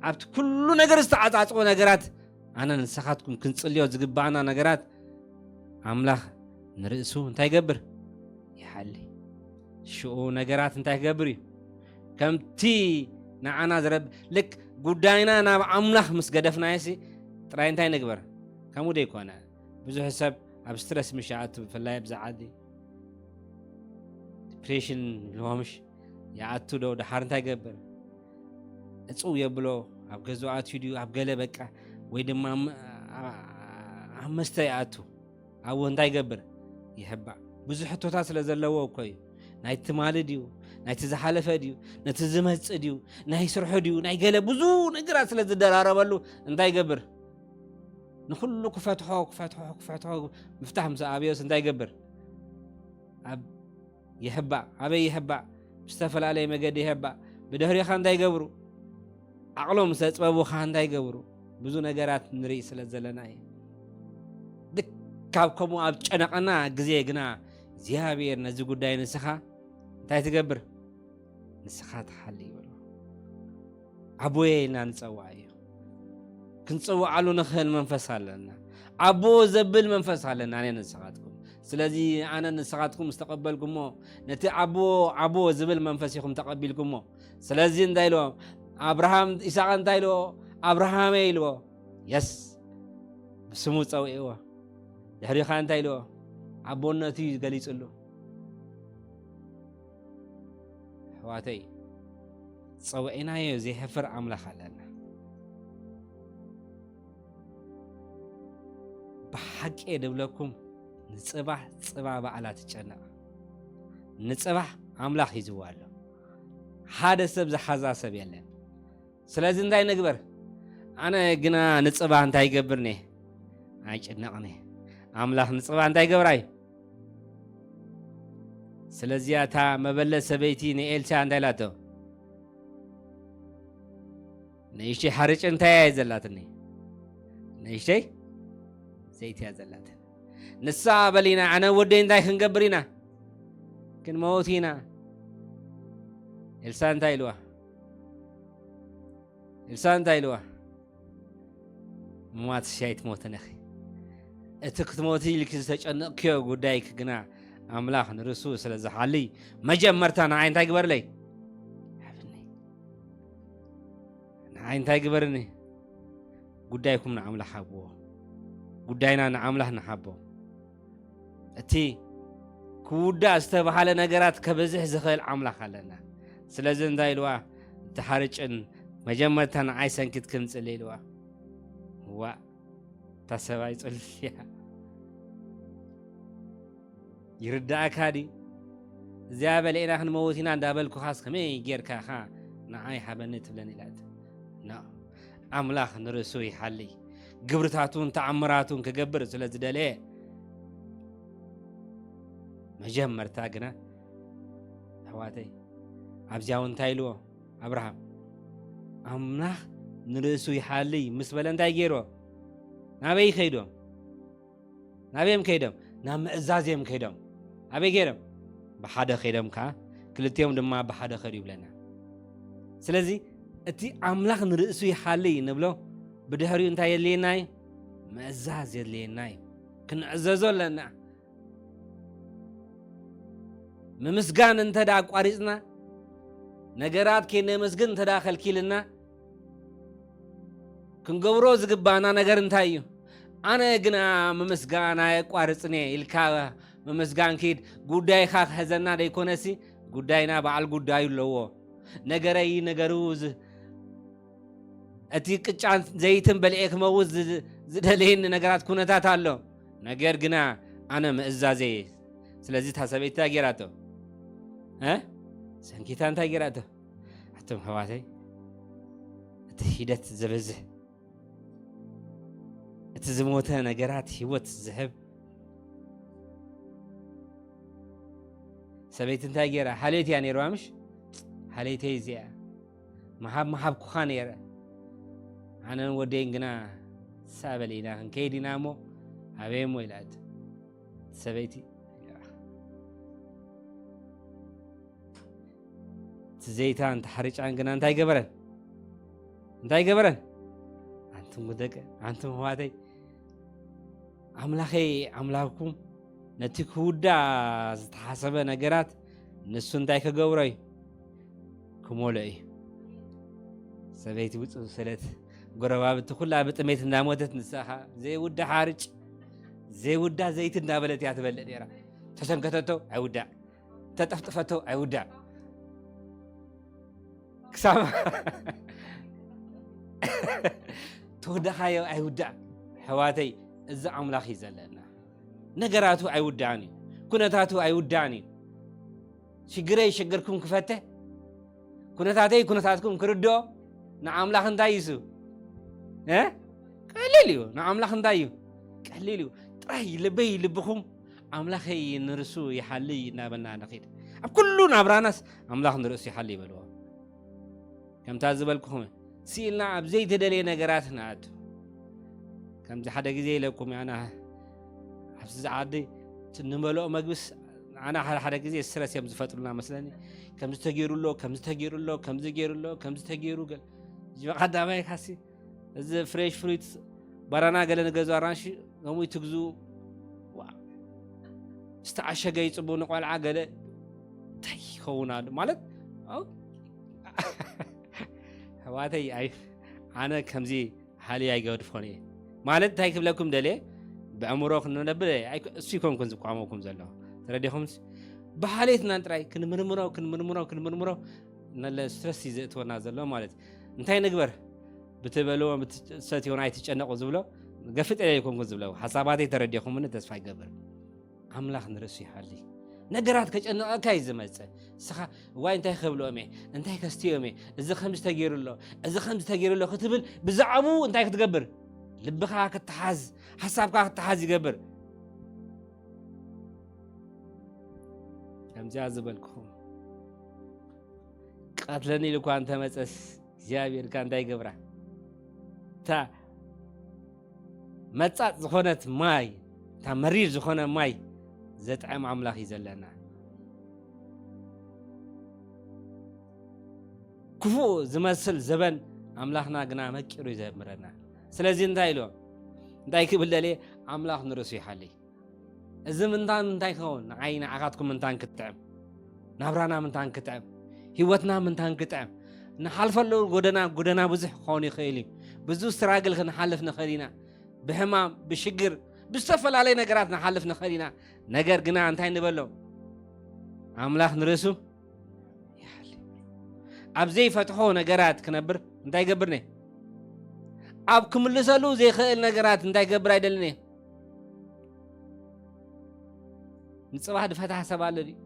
ابت كل ነገር استعصاصو ነገራት አነ ንስኻትኩም ክንጽልዮ ዝግባና ነገራት አምላኽ ንርእሱ እንታይ ይገብር ይሐሊ ሽኡ ነገራት እንታይ ይገብር ከምቲ ንዓና ዝረብ ልክ ጉዳይና ናብ አምላኽ ምስ ገደፍናየሲ ጥራይ እንታይ ንግበር ከምኡ ደይኮነ ብዙሕ ሰብ ኣብ ስትረስ ምሻዓት ብፍላይ ብዛዓዲ ዲፕሬሽን ልሆምሽ ያአቱ ዶ ድሓር እንታይ ይገብር እፁው የብሎ ኣብ ገዛኣት ሂድዩ ኣብ ገለ በቃ ወይ ድማ ኣብ መስተ ያአቱ ኣብ እንታይ ይገብር ይሕባእ ብዙሕ ሕቶታት ስለ ዘለዎ እኮ እዩ ናይቲ ማልድ እዩ ናይቲ ዝሓለፈ ድዩ ነቲ ዝመፅእ ድዩ ናይ ስርሑ ድዩ ናይ ገለ ብዙ ነገራት ስለ ዝደራረበሉ እንታይ ይገብር نخلو كفتحو مفتاح مسابيوس انت يقبر اب يحبا ابي يحبا مستفل عليه مقد يحبا بدهري خان دا يقبرو عقلو مستصببو خان دا يقبرو ብዙ ነገራት ንሪ ስለዘለናይ ድካብከሙ ኣብ ጨነቀና ግዜ ግና እግዚአብሔር ነዚ ጉዳይ ንስኻ እንታይ ትገብር ንስኻ ተሐሊ ይብሎ አቦዬ ኢና ንጸዋዕ ክንጽዋዓሉ ንኽእል መንፈስ ኣለና አቦ ዘብል መንፈስ ኣለና ኣነ ንስኻትኩም ስለዚ ኣነ ንስኻትኩም ዝተቀበልኩሞ ነቲ አቦ ዝብል መንፈስ ይኹም ተቀቢልኩሞ ስለዚ እንታይ ኢሎ አብርሃም ይስሐቅ እንታይ ኢሎ አብርሃም ኢልዎ የስ ብስሙ ፀውዒዎ ድሕሪኻ እንታይ ኢልዎ አቦነቱ ገሊጽሉ ሕዋተይ ፀውዒናዮ ዘይሕፍር ኣምላኽ ኣለና بحق يدبلكم نصباح بعلات تشنق نصباح املاح يزوالو هذا سب زحزا سب يلن سلازي እንዳይ نغبر انا غنا نصباح እንታይ ይገብርኒ አይጨነቅኒ املاح نصباح እንታይ ይገብራይ ስለዚህ አታ መበለስ ሰበይቲ ንኤልሳ እንዳይላቶ ነይሽ ሐርጭ እንታይ ያዘላትኒ ነይሽ زيت يا زلات نسا بلينا أنا ودين داي خنقبرينا كن موتينا إلسان تايلوا موات شايت موتن أخي اتكتموتي لك تتشنق كيو قدايك قنا أملاخ نرسو سلازة حالي ما جمرتان عين تاقبر لي حبني عين تاقبرني قدايكم نعمل حبوه قداينا نعمله نحبه أتي كودا استبحال نجارات كبزح زخيل عمله خلنا سلازن دايلوا تحرج إن مجمرتان عايسن كت كنت الليلوا هو تسوي تقول فيها يردعك هادي زيابة لإنا خن موتينا دابلكو خاص كمي جير كاخا نعاي حبنت بلاني لاد نا أملاخ نرسوي حالي قبرتاتون تعمراتون كقبر سلز داليه مجمر تاقنا حواتي عبزياون تايلو أبراهام أملاخ نرسوي حالي مسبلن تايجيرو نابي خيدم نابيم كيدم نام إزازيم كيدم أبي كيدم بحدا خيدم كا كلتيهم دم بحدا خريب لنا سلزي أتي أملاخ نرسوي حالي نبلو بدهري أنت يليناي مزاز يليناي كن عزازو لنا ممسكان أنت دا قارزنا نجارات كي مسكن تداخل كيلنا كن قبرو زقبانا نجار انتايو أنا جنا ممسكان قارزني الكا ممسكان كيد قداي خاك هزنا دا يكونسي قداينا بعال قداي لو نجاري نجاروز أتي كتشان زيتن بلعيك موز زدلين نجارات كونتات هالو نجار جنا أنا مزازي سلازي تحسبيت تاجراتو ها سنكيتان تاجراتو حتى محواتي تهيدت زبزه تزموتها نجارات هوت الذهب سبيت تاجرة حاليتي يعني روامش حاليتي زيا محب كخان يرى أنا ودين جنا سابلينا كيدي نامو أبيم ويلاد سبيتي زيتان تحرج عن جنا انتاي قبرن أنتم مدك أنتم هواتي أملاكم نتكودا تحسب نجارات نسون تايك جوري كمولي سبيتي بتسلت قربا بتخلى بتميت ناموتت نساها زي ودا حارج زي ودا زيت النابلت يعتبل ديرا تسنكتتو عودا تطفطفتو عودا كسام تودا خايو عودا حواتي إذا أملاخي زلنا نجاراتو عوداني كنتاتو عوداني شجركم كفته كنتاتكم كردو نعملاخ ندايسو ها قليليو نعملاخ ندايو قليليو طاي لبي لبخم أملاخي نرسو يحلي نابنا نخيد أب كلنا عبراناس أملاخ نرسو يحلي بلوا كم تعزبلكم سيلنا بزيت دلي نجاراتنا عدو كم حدا جزي لكم أنا حفظ عادي تنملو مجلس أنا حدا جزي السرس يوم زفترنا مثلاً كم تستجيروا له قال جوا خدا ما يخسي إذا فريش فرويت برانا قال نجزو أرانشي قومي تجزو استعشى جاي تبون قال عقله تي خونا مالت أو هواتي عيف أنا كم زي حالي أيقود فوني مالت تايك لكم دليل بأمروخ ننبله سيكون كنز قاموكم زلوا ترى ديهم بحالتنا نتراي كن مرمرو نلا ستريس يزتونا زلوا مالت انتي نقبر بتبلوا بتساتيون عاي تتشنقوا زبلوا قفت عليكم كنز زبلوا حساباتي ترى ديهم من تسفاي قبر أملاخ نرسي حالي نقرات كأنه أكايز مزة سخا وين انتي خبلوا أمي انتي كستيو أمي إذا خمس تغير له ختبل بزعبو انتي كتقبر لبخا كتحاز حسابك كتحاز يقبر كم جازبلكم قاتلني لكو أنت متس زيابير كان داي قبره تا متسات زخونت ماي تا مرير زخونة ماي زتعم عملاخي زلنا كفو زمسل زبن عملاخنا قنا مكيرو يزمرنا سلازين دايلو እንታይ ክብል ደልየ ኣምላኽ ንርእሱ ይሓሊ እዚ ምንታይ ክኸውን ንዓይ ንዓኻትኩም ምንታን ክትጥዕም ናብራና ምንታን ክትጥዕም ህይወትና ምንታን ክትጥዕም ንሓልፈሉ ጎደና ብዙሕ ክኸውን ይኽእል እዩ ብዙ ስትራግል ክንሓልፍ ንኽእል ኢና ብሕማም ብሽግር ብዝተፈላለዩ ነገራት ንሓልፍ ንኽእል ኢና ነገር ግና እንታይ ንበሎ ኣምላኽ ንርእሱ ይሓሊ ኣብ ዘይፈትሖ ነገራት ክነብር እንታይ ገብርኒ ኣብ ክምልሰሉ ዘይኽእል ነገራት እንታይ ገብር ኣይደልን እየ ንፅባህ ድፈትሓ ሰብ ኣሎ ድዩ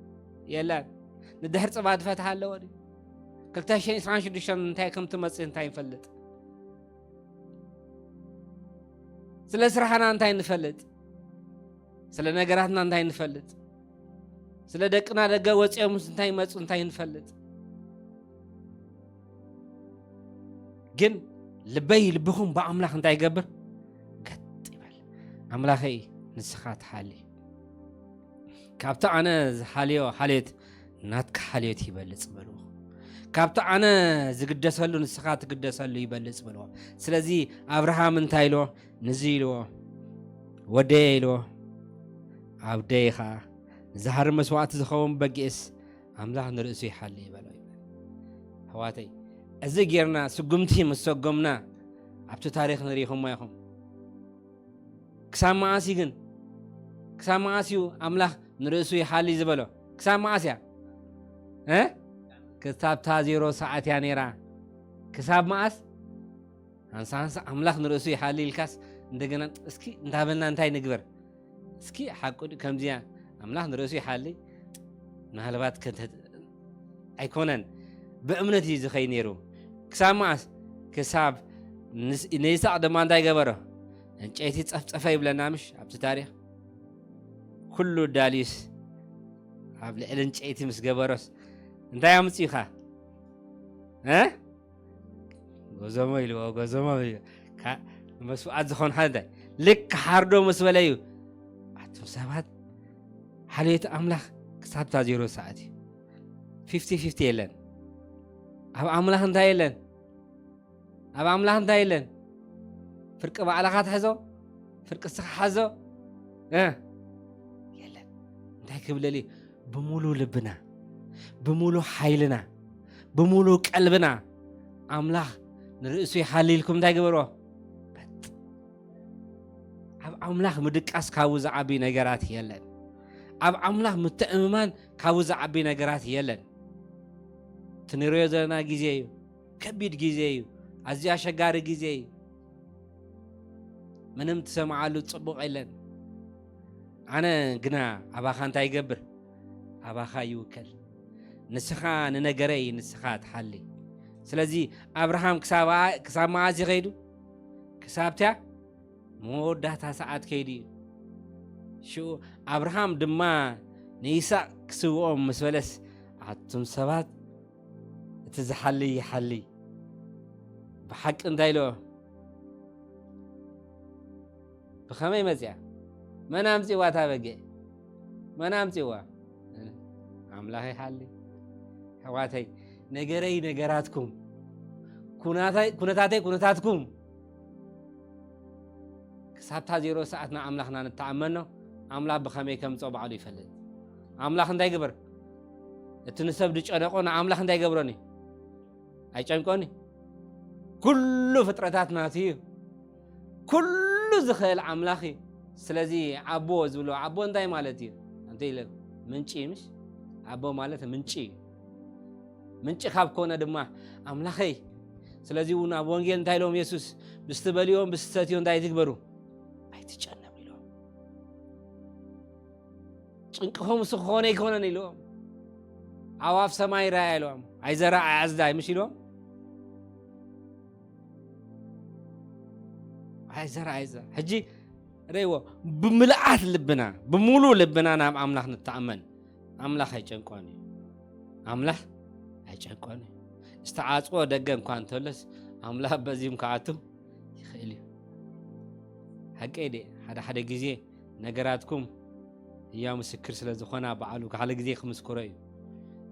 የላን ንድሕር ፅባህ ድፈትሓ ኣለዎ ድዩ 2026 እንታይ ከም ትመፅእ እንታይ ንፈልጥ ስለ ስራሕና እንታይ ንፈልጥ ስለ ነገራትና እንታይ ንፈልጥ ስለ ደቅና ደገ ወፂኦምስ እንታይ መፁ እንታይ ንፈልጥ ግን ልብኹም ብኣምላኽ እንታይ ይገብር ገጥ ይበል ኣምላኸይ ንስኻ ትሓሊ ካብቲ ኣነ ዝሓልዮ ሓልዮት ናትካ ሓልዮት ይበልፅ በልዎ ካብቲ ኣነ ዝግደሰሉ ንስኻ ትግደሰሉ ይበልፅ በልዎ ስለዚ ኣብርሃም እንታይ ኢልዎ ንዚ ኢልዎ ወደየ ኢልዎ ኣብ ደይኻ ዝሃር መስዋዕቲ ዝኸውን በጊእስ ኣምላኽ ንርእሱ ይሓሊ ይበሎ ኣሕዋተይ እዚ ጌርና ስጉምቲ ምስ ሰጎምና ኣብቲ ታሪክ ንሪኢኹሞ ኢኹም ክሳብ መዓስ ግን ክሳብ መዓስ እዩ ኣምላኽ ንርእሱ ይሓሊ ዝበሎ ክሳብ መዓስ እያ ክሳብታ 0 ሰዓት እያ ነይራ ክሳብ መዓስ ሃንሳ ኣምላኽ ንርእሱ ይሓሊ ኢልካስ እንደገና እስኪ እንዳበልና እንታይ ንግበር እስኪ ሓቁ ከምዚያ ኣምላኽ ንርእሱ ይሓሊ ምናልባት ኣይኮነን ብእምነት እዩ ዝኸይ ነይሩ ክሳብ መዓስ ክሳብ ንይስሐቅ ድማ እንታይ ገበሮ እንጨይቲ ፀፍፀፈ ይብለና ምሽ ኣብቲ ታሪክ ኩሉ ዳልዩስ ኣብ ልዕሊ እንጨይቲ ምስ ገበሮስ እንታይ ኣምፅኢኻ ጎዘሞ ኢልዎ ጎዘሞ መስዋዕት ዝኾን እንታይ ልክ ሓርዶ ምስ በለ እዩ ኣቶም ሰባት ሓልዮት ኣምላኽ ክሳብታ 0 ሰዓት እዩ 50-50 የለን ኣብ ኣምላኽ እንታይ የለን ኣብ ኣምላኽ እንታይ የለን ፍርቂ ባዕልኻ ትሕዞ ፍርቂ ስኻ ሓዞ የለን እንታይ ክብለሊ ብሙሉ ልብና ብሙሉ ሓይልና ብሙሉ ቀልብና ኣምላኽ ንርእሱ ይሓሊ ኢልኩም እንታይ ግበርዎ ኣብ ኣምላኽ ምድቃስ ካብኡ ዝዓቢ ነገራት የለን ኣብ ኣምላኽ ምትእምማን ካብኡ ዝዓቢ ነገራት የለን ትንሪኦ ዘለና ግዜ እዩ ከቢድ ግዜ እዩ ኣዝዩ ኣሸጋሪ ግዜ እዩ ምንም ትሰምዓሉ ፅቡቕ የለን ኣነ ግና ኣባኻ እንታይ ይገብር ኣባኻ ይውከል ንስኻ ንነገረይ ንስኻ ትሓሊ ስለዚ ኣብርሃም ክሳብ መዓዝ ይኸይዱ ክሳብትያ መወዳእታ ሰዓት ከይዱ እዩ ሽኡ ኣብርሃም ድማ ንይስሐቅ ክስውኦም ምስ በለስ ኣቶም ሰባት እቲ ዝሓሊ ይሓሊ ብሓቂ እንታይ ኢልዎ ብኸመይ መፅያ መን ኣምፂዋ እታ በጊዕ መን ኣምፂዋ ኣምላኽ ይሓሊ ኣሕዋተይ ነገረይ ነገራትኩም ኩነታተይ ኩነታትኩም ክሳብታ 0 ሰዓት ና ኣምላኽና ንተኣመኖ ኣምላኽ ብኸመይ ከምፆ ባዕሉ ይፈልጥ ኣምላኽ እንታይ ግበር እቲ ንሰብ ድጨነቆ ንኣምላኽ እንታይ ገብሮኒ ኣይጨንቆኒ ኩሉ ፍጥረታት ናት እዩ ኩሉ ዝኽእል ኣምላኽ እዩ ስለዚ ዓቦ ዝብሎ ዓቦ እንታይ ማለት እዩ እንታይ ኢለ ምንጪ ምሽ ዓቦ ማለት ምንጪ እዩ ምንጪ ካብ ኮነ ድማ ኣምላኸይ ስለዚ እውን ኣብ ወንጌል እንታይ ኢሎም ኢየሱስ ብስትበልዮም ብስትሰትዮ እንታይ ትግበሩ ኣይትጨነቁ ኢሎም ጭንቅኹም እሱ ክኾነ ይኮነን ኢሎም ኣዋፍ ሰማይ ራእያ ኢሎም ኣይዘራ ኣያዝዳይ ምሽ ኢሎም ኣይዘራ ሕጂ ረይዎ ብምልኣት ልብና ብሙሉእ ልብና ናብ ኣምላኽ ንተኣመን ኣምላኽ ኣይጨንቆን እዩ ኣምላኽ ኣይጨንቆን እዩ ዝተዓፅዎ ደገ እኳ እንተሎስ ኣምላኽ በዚኦም ከኣቱ ይኽእል እዩ ሓቀይ ደ ሓደ ግዜ ነገራትኩም ህያው ምስክር ስለ ዝኾና በዓሉ ካለ ግዜ ክምስክሮ እዩ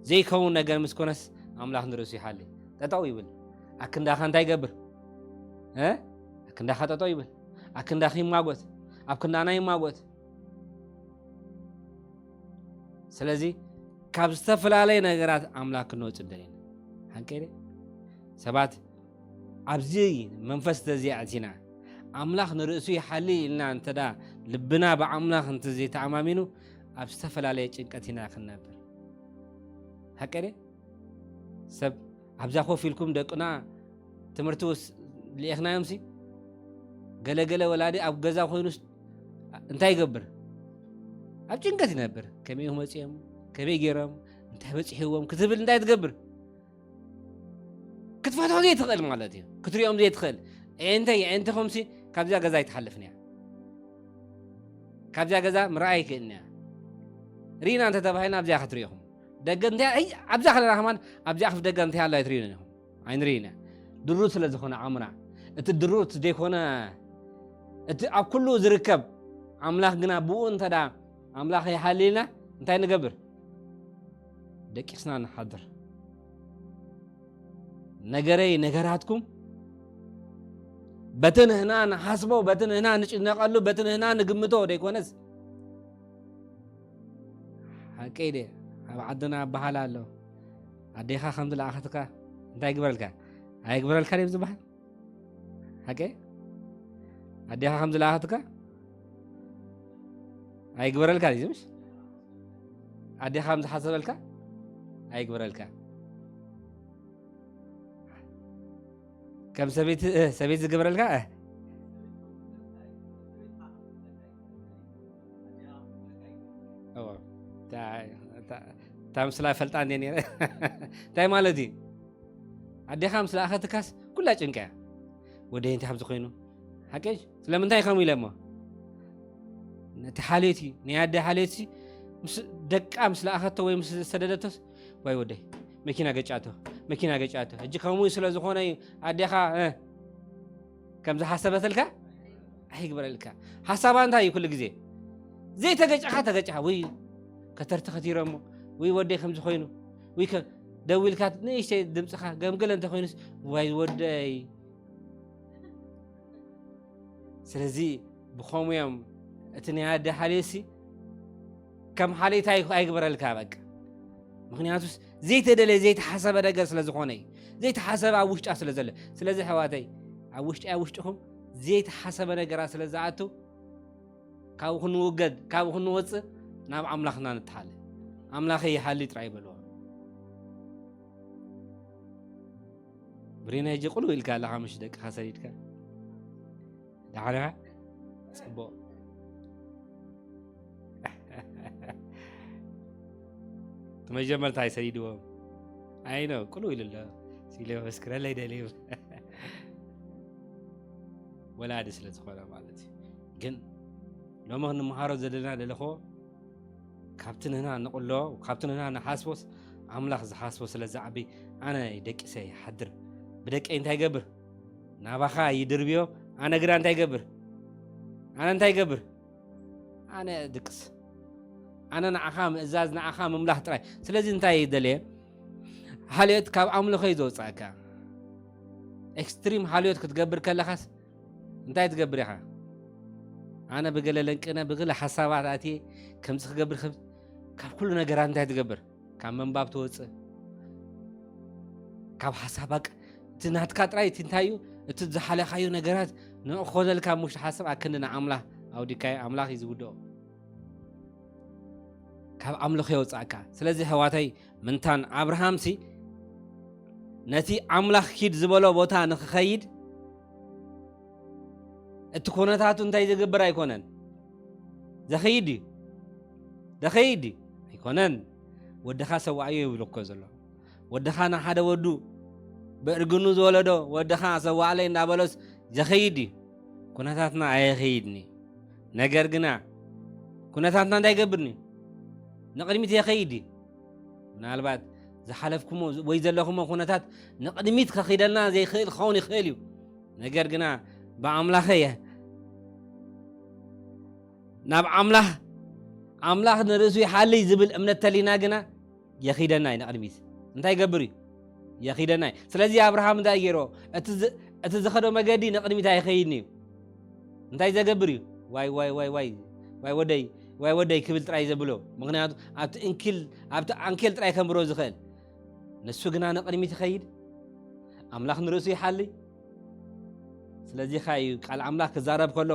ዘይከውን ነገር ምስ ኮነስ ኣምላኽ ንርእሱ ይሓሊ ጠጠው ይብል ኣክንዳኻ እንታይ ይገብር ኣክንዳኻ ጠጠው ይብል أكنداخي ماغوت أكنداناي ماغوت سلازي كاب استفلالي نغرات أملاك نوت الدين هنكيري سبات أبزي منفس تزيعتنا أملاك نرأسي حالي إلنا انتدا لبنا بأملاك انتزي تعمامينو أبستفلالي چنكتنا خنابر هكذا سب أبزاخو فيلكم دقنا تمرتوس لإخنا يمسي قلا ولادي أب غزا خوينوس انتا يقبر أب چنكتي نبر كمي هم أسيهم كمي جيرم انتا بسيحوهم كتبل انتا يتقبر كتفاتو زي تخل مالتي كتريهم زي تخل انتا خمسي كابزا غزا يتحلفني كابزا غزا مرأيك إنيا رينا انتا تبهينا أبزا خطريهم دقن تيا أي أبزا خلنا رحمن أبزا خف دقن تيا الله يترينهم عين رينا دروس لزخونا عمرا الدروس ديكونا أب كله زركب أملاك جنا بون تدا أملاك يحلينا انتي نقبر دقيقنا نحضر نجري نجراتكم بتن هنا نحاسبه بتن هنا نقلو بتن هنا نقمتو ديكونس هكيدي عدنا بحالا له عديخا الحمد لله أخذتك انت يقبرلك هيقبرلك لي بزبحل هكي عديخا الحمد لله أخذتك هيقبرلك لي زمش عديخا الحمد حسبلك هيقبرلك كم سبيت قبرلك أوه تام سلا فلتان يعني تاي مالدي عدي خمس لا أخذت كاس كلها جنكا ودين تحب تقينه حكيش لما انتهي خمي لما نتحاليتي نيادي حاليتي دك أمس لا أخذته ويمس سددته واي ودي مكينا قجعته أجي خموي سلا زخوني عدي خا كم زي حسبت لك هيك برلك حسابان تاي كل جزء زي تقجع وي كترت خطيرمو وي ودي خمس خوينو وي دويل كات نيش دمصخا قمقل انت خوينس واي ودي سلازي بخوميام اتني هاد حاليسي كم حاليت هاي قبر الكابق مخنياتوس زي تحسب دغ سلازخوني زي تحسب اوشط سلازله سلازي حواتي اوشطهم زي تحسب نغرا سلازاتو كاو خنو وقد كاو خنو وص ناب أملاخنا نتحالي أملاخي يحالي ترعي بلوه برينا يجي قلو إلكا لها مش دك خاسريتك دعنا صبو تمجمل تاي سيدو أينو قلو إلى الله سيلي بسكر الله يدليو ولا عدس لتخوانا مالتي جن لو ما نمحارو زدنا للخو كابتن هنا نقول له وكابتن هنا نحاسبوس عملاخ زحاسبوس لزعبي أنا يدك سي حدر بدك أنت يقبر نابخا يدربيو أنا قرا أنت يقبر أنت يقبر أنا دكس أنا نعخام إزاز نعخام مملاح تراي سلازي أنت يدلي حاليت كاب عملو خيزو صاكا إكستريم حاليت كتقبر كلا خاص أنت يتقبر يا خا أنا بقول لك أنا بقول حسابات أتي كم تقبر خب كاب كل نجار أنت تقبر كم من باب توص كاب حسابك تنهت كاتراي تنتايو تتزحلق خيو نجارات نأخذ لك مش حساب أكننا عمله أو ديكاي عمله يزودو كاب عمله خيو صاكا سلازي حواتي منتان أبراهام سي نتي عمله خيد زبالو بوتا نخيد التكوناتاتو انتاي زقبر ايكونن زخيدي ايكونن ودخا سواعيو يبلوكو زلو ودخا نحادا ودو بأرقنو زولدو ودخا سواعلي نابلوس زخيدي كوناتاتنا اي خيدني نقرقنا كوناتاتنا انتاي قبرني نقدميت يا خيدي نالبات زحلفكمو ويزلخمو كوناتات نقدميت خيدلنا زي خيل خوني خيليو نقرقنا بأملاخيه ناب أملاخ نرسوي حالي زبل أمنة تلينا جنا يخيدنا نقدميس انتي قبري يخيدنا سلازي أبراهام دا يرو أتزخدو مجدي نقدمي تاي خيدني እንታይ ዘገብር እዩ ዋይ ዋይ ዋይ ዋይ ዋይ ወደይ ዋይ ወደይ ክብል ጥራይ ዘብሎ ምክንያቱ ኣብቲ ኣንኬል ጥራይ ከንብሮ ዝኽእል ንሱ ግና ንቕድሚት ይኸይድ ኣምላኽ ንርእሱ ይሓሊ ስለዚ ኸ እዩ ቃል ኣምላኽ ክዛረብ ከሎ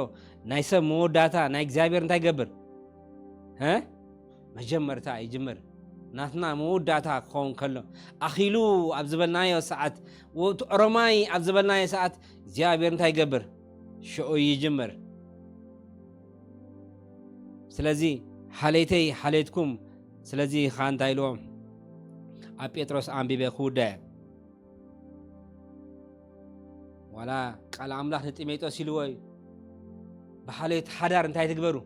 ናይ ሰብ መወዳእታ ናይ እግዚኣብሔር እንታይ ገብር መጀመርታ ይጅምር ናትና መወዳእታ ክኸውን ከሎ ኣኺሉ ኣብ ዝበልናዮ ሰዓት ሮማይ ኣብ ዝበልናዮ ሰዓት እግዚኣብሔር እንታይ ገብር ሽዑ ይጅምር ስለዚ ሓለይተይ ሓለይትኩም ስለዚ ኻ እንታይ ኢልዎ ኣብ ጴጥሮስ ኣንቢበ ክውዳየ ዋላ ቃል ኣምላኽ ንጢሞቴዎስ ኢልዎ እዩ ብሓለይት ሓዳር እንታይ ትግበሩ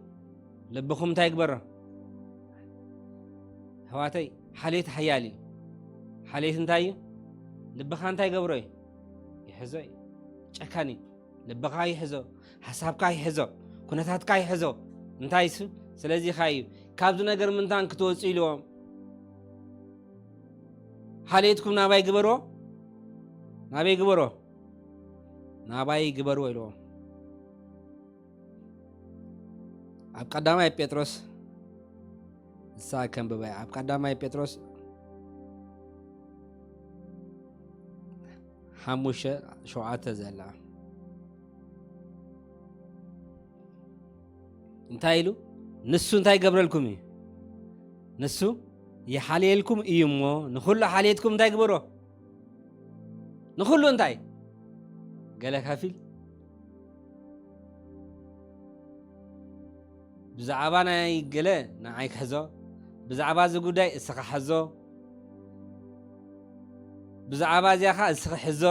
ልብኹም እንታይ ግበሮ ኣሕዋተይ ሓልየት ሓያል እዩ ሓልየት እንታይ እዩ ልብኻ እንታይ ገብሮ እዩ ይሕዞ እዩ ጨካኒ ልብኻ ይሕዞ ሓሳብካ ይሕዞ ኩነታትካ ይሕዞ እንታይ ሱ ስለዚ ኸ እዩ ካብዚ ነገር ምንታን ክትወፁ ኢልዎም ሓልየትኩም ናባይ ግበርዎ ናበይ ግበርዎ ናባይ ግበርዎ ኢልዎም ኣብ ቀዳማይ ጴጥሮስ እሳ ከንብበያ ኣብ ቀዳማይ ጴጥሮስ 5:7 ዘላ እንታይ ኢሉ ንሱ እንታይ ገብረልኩም እዩ ንሱ ይሓልየልኩም እዩ እሞ ንኹሉ ሓልየትኩም እንታይ ግበሮ ንኹሉ እንታይ ገለ ከፊል ብዛዕባ ናይ ገለ ንዓይ ክሕዞ ብዛዕባ እዚ ጉዳይ እስኻ ሕዞ ብዛዕባ እዚኻ እስኺ ሕዞ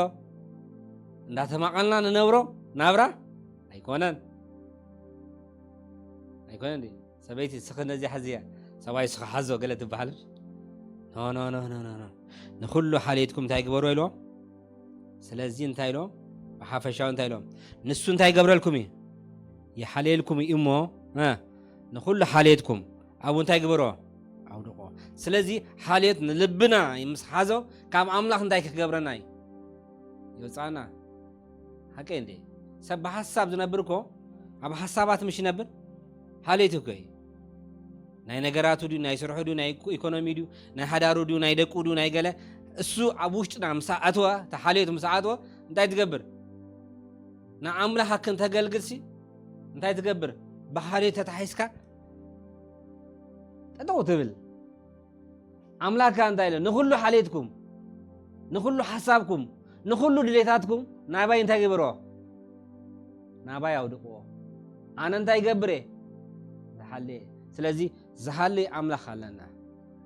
እንዳተማቐልና ንነብሮ ናብራ ኣይኮነን ኣይኮነን ሰበይቲ እስኺ ነዚ ሓዝያ ሰባይ እስኺ ሓዞ ገለ ትበሃል ኖ ንኩሉ ሓልየትኩም እንታይ ግበሩ ኢልዎም ስለዚ እንታይ ኢልዎም ብሓፈሻዊ እንታይ ኢልዎም ንሱ እንታይ ገብረልኩም እዩ ይሓልየልኩም እዩ እሞ ንኩሉ ሓልየትኩም ኣብኡ እንታይ ግበሮ ኣውድቆ ስለዚ ሓልየት ንልብና ምስ ሓዞ ካብ ኣምላኽ እንታይ ክገብረና እዩ ይወፃና ሓቀይ እንዴ ሰብ ብሓሳብ ዝነብር እኮ ኣብ ሓሳባት ምሽ ይነብር ሓልየት እኮ እዩ ናይ ነገራቱ ድዩ ናይ ስርሑ ድዩ ናይ ኢኮኖሚ ድዩ ናይ ሓዳሩ ድዩ ናይ ደቁ ድዩ ናይ ገለ እሱ ኣብ ውሽጥና ምሳኣትወ ተሓልየቱ ምሳኣትወ እንታይ ትገብር ንኣምላኽ ክንተገልግልሲ እንታይ ትገብር ብሓልየት ተታሒስካ ጠጠው ትብል ኣምላኽካ እንታይ ኢለ ንኩሉ ሓልየትኩም ንኩሉ ሓሳብኩም ንኩሉ ድሌታትኩም ናባይ እንታይ ግብሮ ናባይ ኣውድቅዎ ኣነ እንታይ ገብረ ዝሓልየ ስለዚ ዝሓልይ ኣምላኽ ኣለና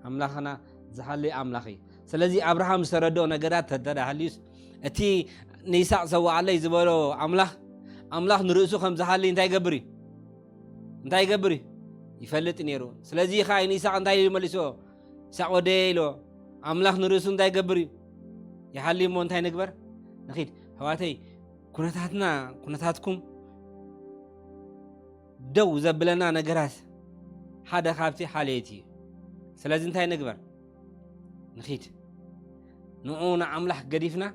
ኣምላኽና ዝሓልይ ኣምላኽ እዩ ስለዚ ኣብርሃም ዝተረድኦ ነገራት ተተዳሃልዩስ እቲ ንይስሐቅ ሰዋዓለይ ዝበሎ ኣምላኽ ንርእሱ ከም ዝሓልይ እንታይ ገብር እዩ እንታይ ገብር እዩ ይፈልጥ ነይሩ ስለዚ ኸ ንይስሐቅ እንታይ ኢሉ መሊስዎ ይስሐቅ ወደየ ኢሎ ኣምላኽ ንርእሱ እንታይ ገብር እዩ ይሓልይ እሞ እንታይ ንግበር ንኺድ ኣሕዋተይ ኩነታትኩም ደው ዘብለና ነገራት ሓደ ካብቲ ሓልየት እዩ ስለዚ እንታይ ንግበር ንኺድ ንዑ ንኣምላኽ ገዲፍና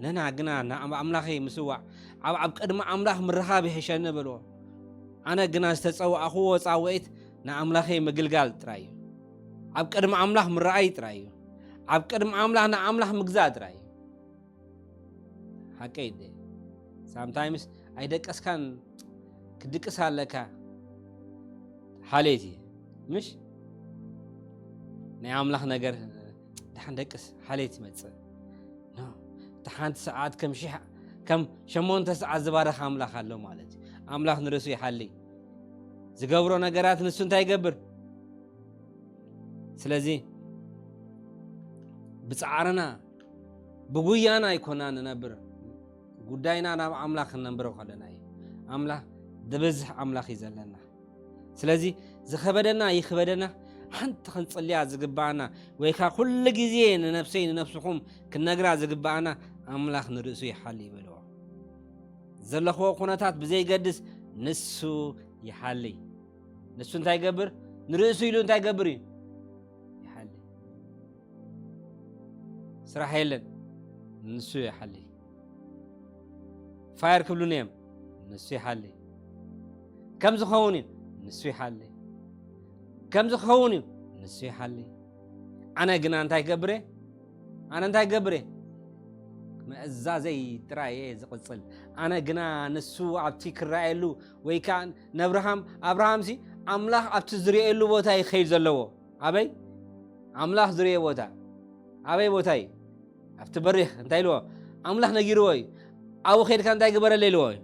ነና ግና ንኣምላኸ ምስዋዕ ኣብ ቅድሚ ኣምላኽ ምርኻብ ይሕሸኒ በልዎ ኣነ ግና ዝተፀዋዕኽዎ ፃውዒት ንኣምላኸ ምግልጋል ጥራይ እዩ ኣብ ቅድሚ ኣምላኽ ምረኣይ ጥራይ እዩ ኣብ ቅድሚ ኣምላኽ ንኣምላኽ ምግዛእ ጥራይ እዩ ሓቀይ ደ ሳምታይምስ ኣይደቀስካን ክድቅስ ኣለካ ሓልየት እዩ ምሽ ናይ ኣምላኽ ነገር ድሓን ደቅስ ሓልየት ይመፅእ ተሓንቲ ሰዓት ከም 8 ሰዓት ዝባረኸ ኣምላኽ ኣሎ ማለት እዩ ኣምላኽ ንርእሱ ይሓልይ ዝገብሮ ነገራት ንሱ እንታይ ይገብር ስለዚ ብፃዕርና ብጉያና ይኮና ንነብር ጉዳይና ናብ ኣምላኽ ነንብሮ ከለና እዩ ኣምላኽ ዝበዝሕ ኣምላኽ እዩ ዘለና ስለዚ ዝኸበደና ይኽበደና ሓንቲ ክንፅልያ ዝግባአና ወይ ከዓ ኩሉ ግዜ ንነፍሰይ ንነፍስኹም ክንነግራ ዝግባአና ኣምላኽ ንርእሱ ይሓልይ ይበልዎ ዘለኽዎ ኩነታት ብዘይገድስ ንሱ ይሓልይ ንሱ እንታይ ይገብር ንርእሱ ኢሉ እንታይ ይገብር እዩ ይሓልይ ስራሕ የለን ንሱ ይሓልይ ፋየር ክብሉን እዮም ንሱ ይሓልይ كم زخوني نسوي حالي كم زخوني نسوي حالي أنا قنا أنتي قبري أنا أنتي قبري ما زي تراي زقصل أنا قنا نسو عبتي كرائلو ويكان أبراهام سي أملاح أبتزريلو بوتاي خير زلوا أبي أملاح زريه بوتا أبي بوتاي أفتبريخ أنتي لو أملاح نجيروي أو خير كان تاي قبر الليلوي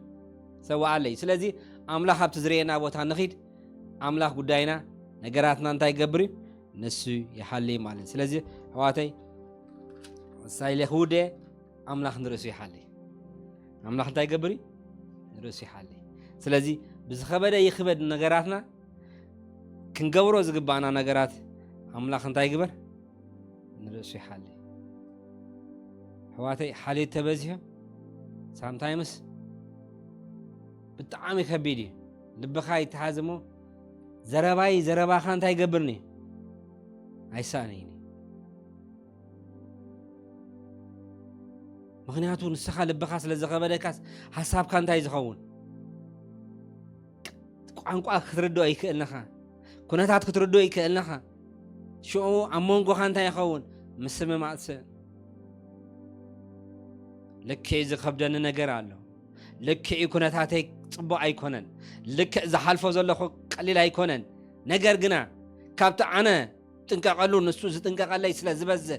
سوا علي سلازي أملاح أبتزرينا بوتا نخيد أملاح قداينا نجاراتنا أنتي قبري نسو يحلي مالي سلازي حواتي سايله هوده أملاح نرسي حالي أملاح أنتي قبري نرسي حالي سلازي بزخبر يخبد نجاراتنا كنجورو زقبانا نجارات أملاح أنتي قبر نرسي حالي حواتي حالي تبزيه sometimes بتعامي خبيدي لبخاي تحازمو زربا خان تاي قبرني عيسانيني مغنياتو نسخة لبخاس لزغبدكاس حساب كان تاي زخون ቋንቋ ክትርድኦ ይክእልነኻ ኩነታት ክትርድኦ ይክእልነኻ ሽዑ ኣብ መንጎኻ እንታይ ይኸውን ምስምማዕስእ ልክዕ ዝኸብደኒ ነገር ኣሎ ልክዕ ኩነታተይ ፅቡቕ ኣይኮነን ልክዕ ዝሓልፎ ዘለኹ ቀሊል ኣይኮነን ነገር ግና ካብቲ ኣነ ጥንቀቐሉ ንሱ ዝጥንቀቐለይ ስለ ዝበዝሕ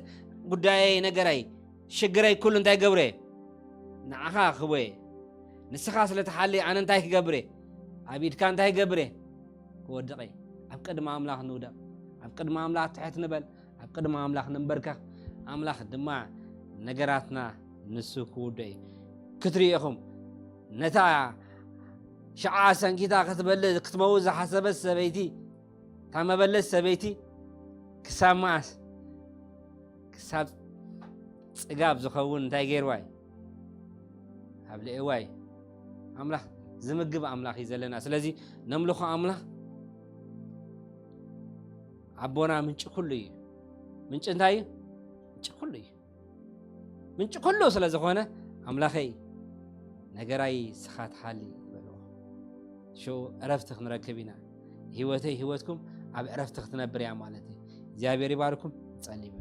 ጉዳየይ ነገረይ ሽግረይ ኩሉ እንታይ ገብረ ንዓኻ ክቦየ ንስኻ ስለተሓሊ ኣነ እንታይ ክገብረ ኣብ ኢድካ እንታይ ገብረ ክወድቐ ኣብ ቅድሚ ኣምላኽ ንውደቕ ኣብ ቅድሚ ኣምላኽ ትሕት ንበል ኣብ ቅድሚ ኣምላኽ ንንበርከኽ ኣምላኽ ድማ ነገራትና ንሱ ክውድእ ክትሪኢኹም ነታ ሸዓ ሰንኪታ ክትመውዝ ዝሓሰበት ሰበይቲ እታ መበለት ሰበይቲ ክሳብ መዓስ ክሳብ ፅጋብ ዝኸውን እንታይ ገይርዋይ ኣብ ልዕዋይ ኣምላኽ ዝምግብ ኣምላኽ እዩ ዘለና ስለዚ ነምልኾ ኣምላኽ ኣቦና ምንጭ ኩሉ እዩ ምንጭ እንታይ እዩ ምንጭ ኩሉ እዩ ምንጭ ኩሉ ስለ ዝኾነ ኣምላኸይ ነገራይ ስኻ ትሓሊ ይበልዎ ሽዑ ዕረፍቲ ክንረክብ ኢና ህይወተይ ህይወትኩም ኣብ ዕረፍቲ ክትነብር እያ ማለት እዩ እግዚኣብሔር ይባርኩም ጸልይ